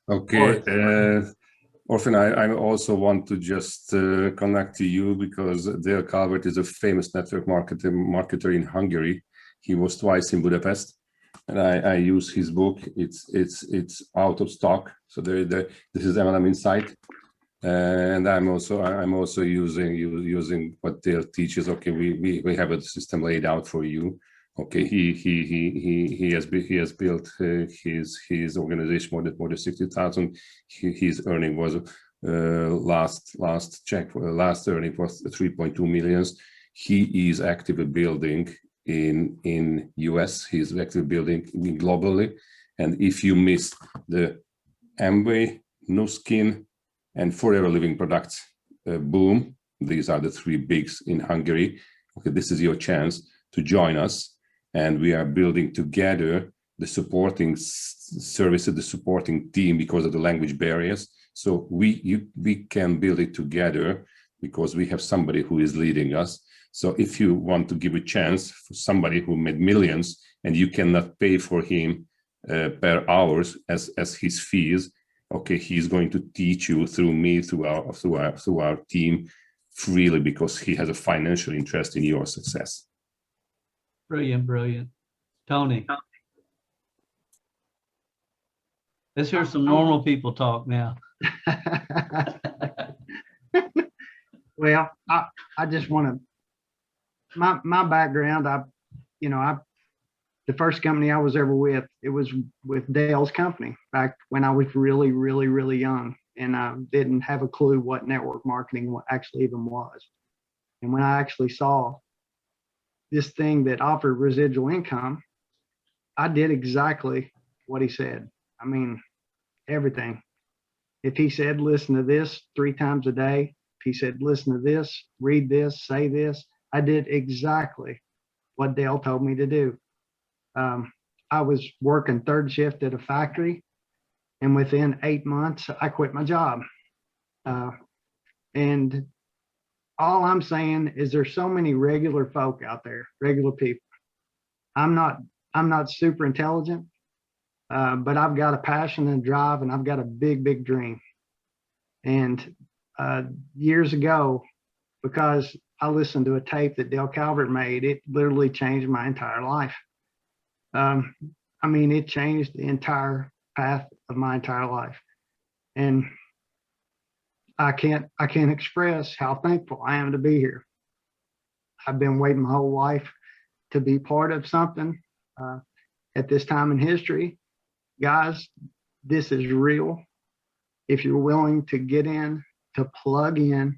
Okay. Orphan, I also want to just connect to you, because Dale Calvert is a famous network marketer in Hungary. He was twice in Budapest, and I use his book. It's out of stock. So this is MLM Insight. And I'm also using what Dale teaches. Okay, we have a system laid out for you. Okay, he has built his organization more than 60,000. His earning was last earning was 3.2 millions. He is actively building in US. He's actively building globally. And if you miss the Amway, Nu Skin, and Forever Living Products boom, these are the three bigs in Hungary. Okay, this is your chance to join us, and we are building together the supporting services, the supporting team because of the language barriers. So we can build it together because we have somebody who is leading us. So if you want to give a chance for somebody who made millions and you cannot pay for him per hours as his fees, okay, he's going to teach you through me, through our team freely because he has a financial interest in your success. Brilliant, brilliant. Tony. Let's hear some normal people talk now. Well, I just want to, my background, the first company I was ever with, it was with Dale's company back when I was really, really, really young. And I didn't have a clue what network marketing actually even was. And when I actually saw this thing that offered residual income, I did exactly what he said. I mean, everything. If he said, listen to this 3 times a day, if he said, listen to this, read this, say this, I did exactly what Dale told me to do. I was working 3rd shift at a factory, and within 8 months, I quit my job. And all I'm saying is there's so many regular folk out there, regular people. I'm not super intelligent, but I've got a passion and drive, and I've got a big, big dream. And years ago, because I listened to a tape that Dale Calvert made, it literally changed my entire life. I mean, it changed the entire path of my entire life. And I can't express how thankful I am to be here. I've been waiting my whole life to be part of something at this time in history. Guys, this is real. If you're willing to get in, to plug in,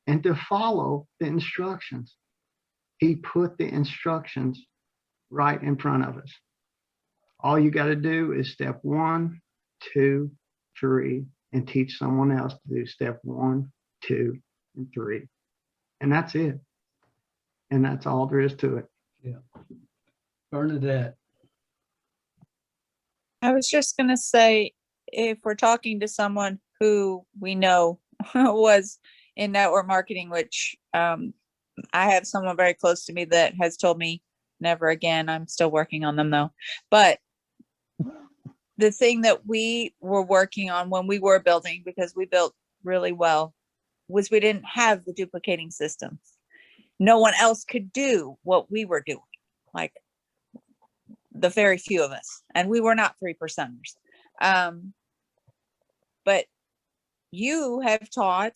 and to follow the instructions. He put the instructions right in front of us. All you got to do is step 1, 2, 3, and teach someone else to do step 1, 2, and 3. And that's it. And that's all there is to it. Yeah. Bernadette. I was just going to say, if we're talking to someone who we know was in network marketing, which I have someone very close to me that has told me never again. I'm still working on them though. But the thing that we were working on when we were building, because we built really well, was we didn't have the duplicating systems. No one else could do what we were doing, like the very few of us. And we were not 3%ers. But you have taught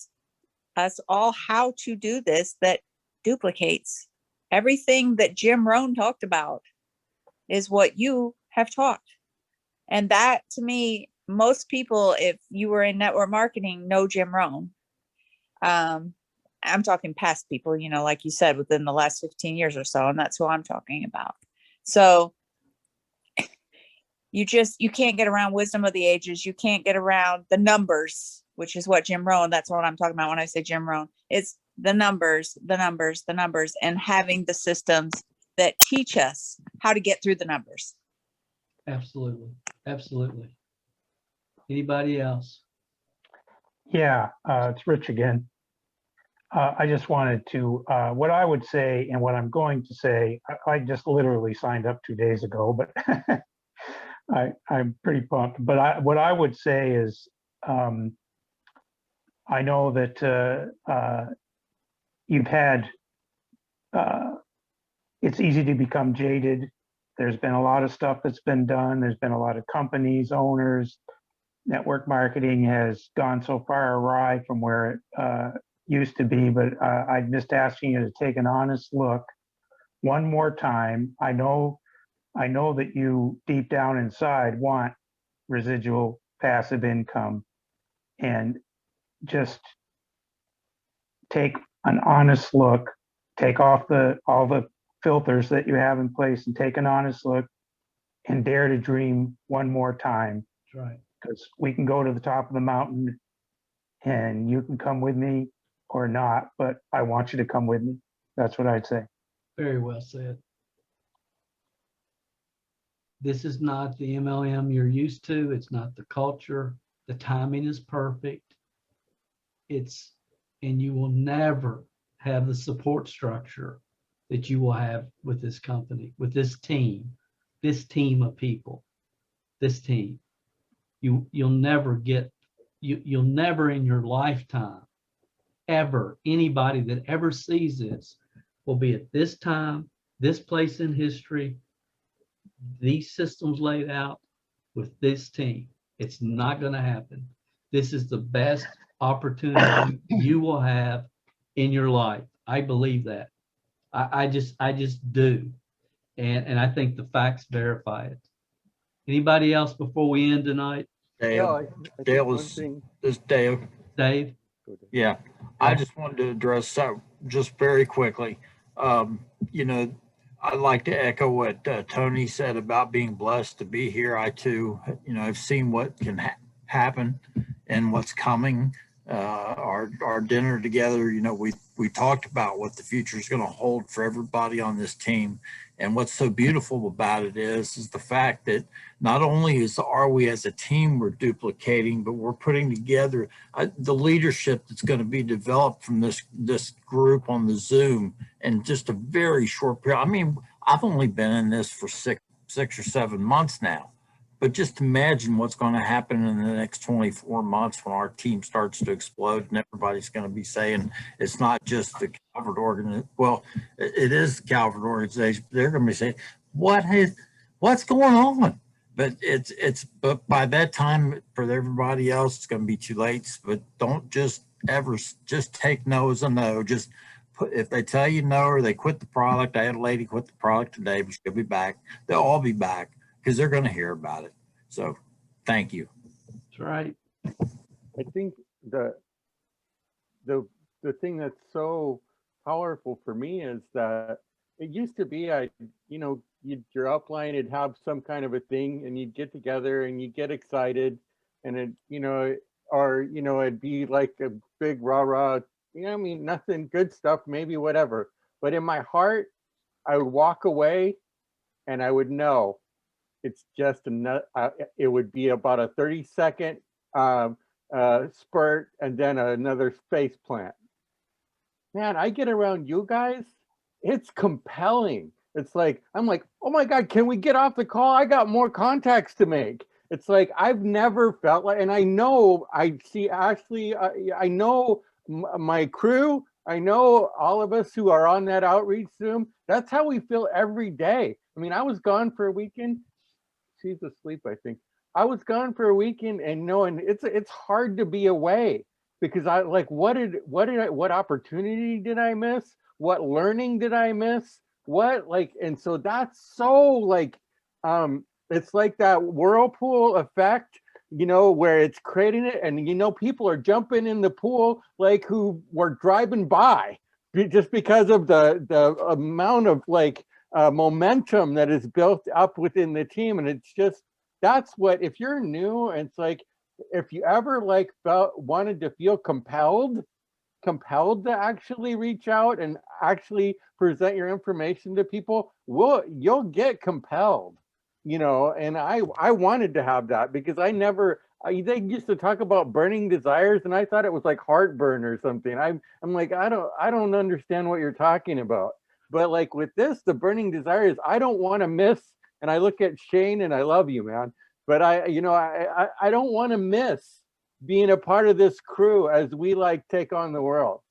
us all how to do this that duplicates everything that Jim Rohn talked about is what you have taught. And that, to me, most people, if you were in network marketing, know Jim Rohn. I'm talking past people, you know, like you said, within the last 15 years or so, and that's who I'm talking about. So you can't get around wisdom of the ages. You can't get around the numbers, which is what Jim Rohn, that's what I'm talking about when I say Jim Rohn. It's the numbers, and having the systems that teach us how to get through the numbers. Absolutely. Absolutely. Anybody else? Yeah, it's Rich again. I just wanted to, what I would say and what I'm going to say, I just literally signed up 2 days ago, but I'm pretty pumped. But what I would say is, I know that you've had, it's easy to become jaded. There's been a lot of stuff that's been done. There's been a lot of companies, owners, network marketing has gone so far awry from where it used to be, but I'm just asking you to take an honest look one more time. I know that you deep down inside want residual passive income, and just take an honest look, take off all the filters that you have in place and take an honest look and dare to dream one more time. That's right. Because we can go to the top of the mountain and you can come with me or not, but I want you to come with me. That's what I'd say. Very well said. This is not the MLM you're used to. It's not the culture. The timing is perfect. And you will never have the support structure that you will have with this company, with this team of people, this team. You'll never get, you'll never in your lifetime, ever, anybody that ever sees this will be at this time, this place in history, these systems laid out with this team. It's not going to happen. This is the best opportunity you will have in your life. I believe that. I just do. And I think the facts verify it. Anybody else before we end tonight? Dale, this Dale. Dave? Yeah, I just wanted to address that just very quickly. You know, I'd like to echo what Tony said about being blessed to be here. I too, you know, I've seen what can happen and what's coming. Our dinner together, you know, we talked about what the future is going to hold for everybody on this team. And what's so beautiful about it is the fact that not only are we as a team, we're duplicating, but we're putting together the leadership that's going to be developed from this group on the Zoom in just a very short period. I mean, I've only been in this for six or 7 months now, but just imagine what's going to happen in the next 24 months when our team starts to explode and everybody's going to be saying it's not just the Calvert organization. Well, it is the Calvert organization. They're going to be saying, what's going on? But but by that time for everybody else, it's going to be too late. But don't just take no as a no. Just if they tell you no or they quit the product. I had a lady quit the product today, but she'll be back. They'll all be back because they're going to hear about it. So thank you. That's right. I think the thing that's so powerful for me is that it used to be your upline would have some kind of a thing and you'd get together and you get excited and it'd be like a big rah-rah, I mean, nothing, good stuff, maybe whatever. But in my heart, I would walk away and I would know it's just it would be about a 30-second spurt and then another face plant. Man, I get around you guys, it's compelling. It's like, I'm like, oh my God, can we get off the call? I got more contacts to make. It's like, I've never felt like, and I know, I see Ashley, I know my crew, I know all of us who are on that outreach Zoom. That's how we feel every day. I mean, I was gone for a weekend. She's asleep, I think. I was gone for a weekend and knowing it's hard to be away because I like, what opportunity did I miss? What learning did I miss? And so that's so like, it's like that whirlpool effect, where it's creating it and, people are jumping in the pool, like who were driving by just because of the amount of like momentum that is built up within the team. And it's just, that's what, if you're new, it's like, if you ever like wanted to feel compelled to actually reach out and actually present your information to people, you'll get compelled, and I wanted to have that because they used to talk about burning desires and I thought it was like heartburn or something. I'm like, I don't understand what you're talking about. But like with this, the burning desires, I don't want to miss. And I look at Shane and I love you, man. But I don't want to miss being a part of this crew as we like take on the world.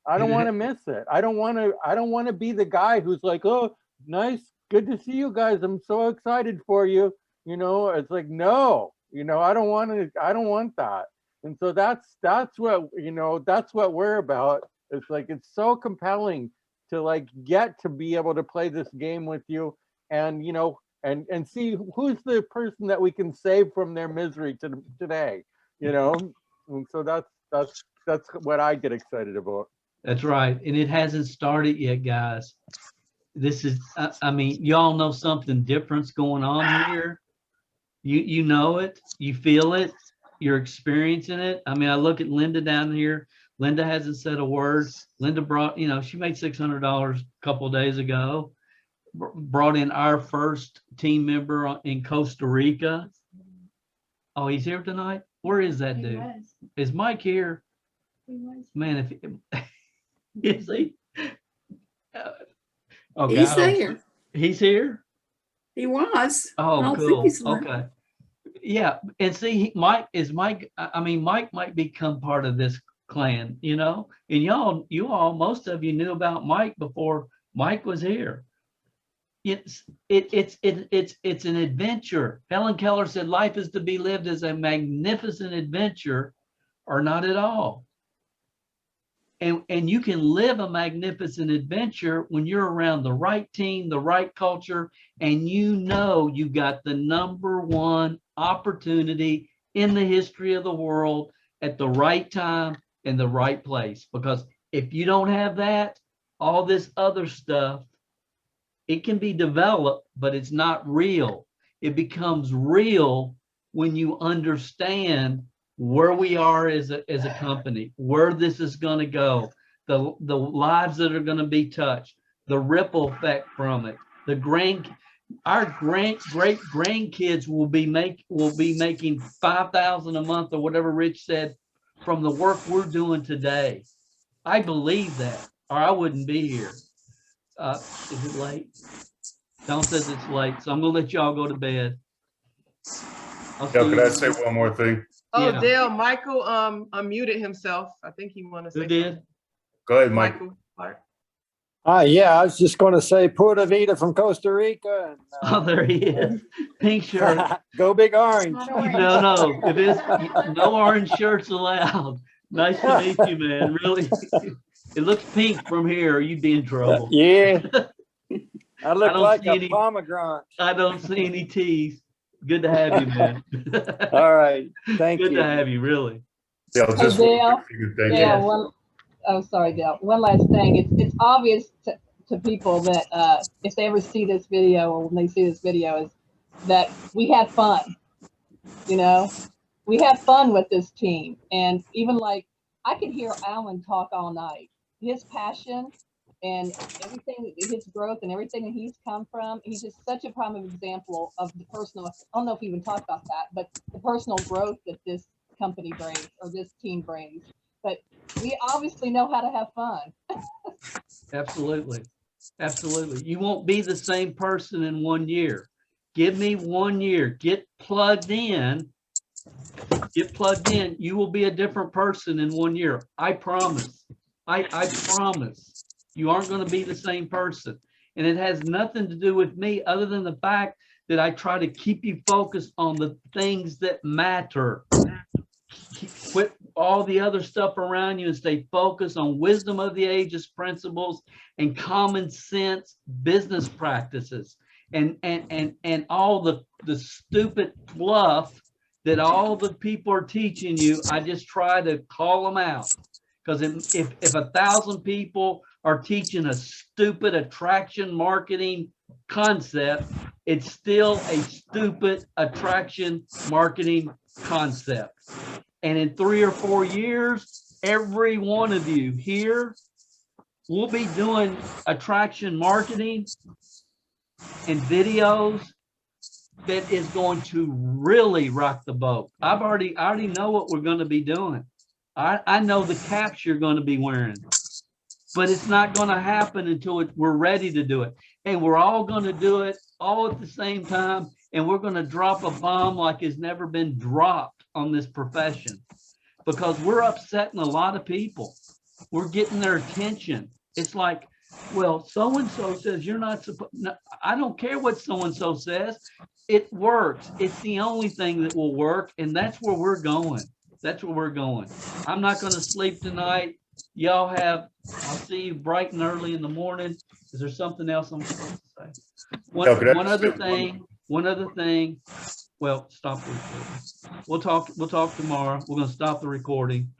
I don't want to miss it. I don't want to be the guy who's like, oh, nice, good to see you guys. I'm so excited for you. It's like, no, I don't want that. And so that's what, that's what we're about. It's like, it's so compelling to like get to be able to play this game with you and, and see who's the person that we can save from their misery today, And so that's what I get excited about. That's right. And it hasn't started yet, guys. This is, I mean, y'all know something different's going on here. You know it, you feel it, you're experiencing it. I mean, I look at Linda down here. Linda hasn't said a word. Linda brought, she made $600 a couple of days ago. Brought in our first team member in Costa Rica. Oh, he's here tonight? Where is that dude? Is Mike here? Man, if is he? Oh, He's God, there. He's here? He was. Oh, I don't think cool. he's left. Okay. Yeah. And see, Mike might become part of this clan, and you all, most of you knew about Mike before Mike was here. It's an adventure. Helen Keller said life is to be lived as a magnificent adventure or not at all. And you can live a magnificent adventure when you're around the right team, the right culture, and you got the #1 opportunity in the history of the world at the right time in the right place. Because if you don't have that, all this other stuff, it can be developed, but it's not real. It becomes real when you understand where we are as a company, where this is going to go, the lives that are going to be touched, the ripple effect from it. Our great grandkids will be making $5,000 a month or whatever Rich said from the work we're doing today. I believe that, or I wouldn't be here. Is it late? Don says it's late, so I'm gonna let y'all go to bed. Could I say one more thing? Oh, Yeah. Dale, Michael unmuted himself. I think he wanted to say Who did? something. Go ahead, Michael. Yeah, I was just going to say Pura Vida from Costa Rica. And, Oh, there he is. Pink shirt. Go Big Orange. No. If it's no orange shirts allowed. Nice to meet you, man. Really. It looks pink from here. You'd be in trouble. Yeah. I look don't like see a any- pomegranate. I don't see any teeth. Good to have you, man. All right. Thank you. Good to have you, really. Yeah, Hey, just Dale. thank Yeah, you. sorry, Dale. One last thing. It's obvious to people that if they ever see this video or when they see this video is that we have fun. We have fun with this team. And even like, I could hear Alan talk all night. His passion and everything, his growth and everything that he's come from, he's just such a prime example of the personal, I don't know if we even talked about that, but the personal growth that this company brings or this team brings. But we obviously know how to have fun. Absolutely. Absolutely. You won't be the same person in 1 year. Give me 1 year. Get plugged in. You will be a different person in 1 year. I promise. I promise. You aren't going to be the same person. And it has nothing to do with me other than the fact that I try to keep you focused on the things that matter. Quit all the other stuff around you and stay focused on wisdom of the ages principles and common sense business practices and all the stupid fluff that all the people are teaching you. I just try to call them out, because if 1,000 people are teaching a stupid attraction marketing concept, it's still a stupid attraction marketing concept. And in 3 or 4 years, every one of you here will be doing attraction marketing and videos that is going to really rock the boat. I already know what we're going to be doing. I know the caps you're going to be wearing, but it's not going to happen until we're ready to do it. And we're all going to do it all at the same time. And we're going to drop a bomb like it's never been dropped on this profession, because we're upsetting a lot of people. We're getting their attention. It's like Well, so-and-so says you're not supposed, I don't care what so-and-so says. It works. It's the only thing that will work. And that's where we're going. That's where we're going. I'm not going to sleep tonight. Y'all have, I'll see you bright and early in the morning. Is there something else I'm supposed to say? One other thing. Well, stop the recording. We'll talk tomorrow. We're going to stop the recording.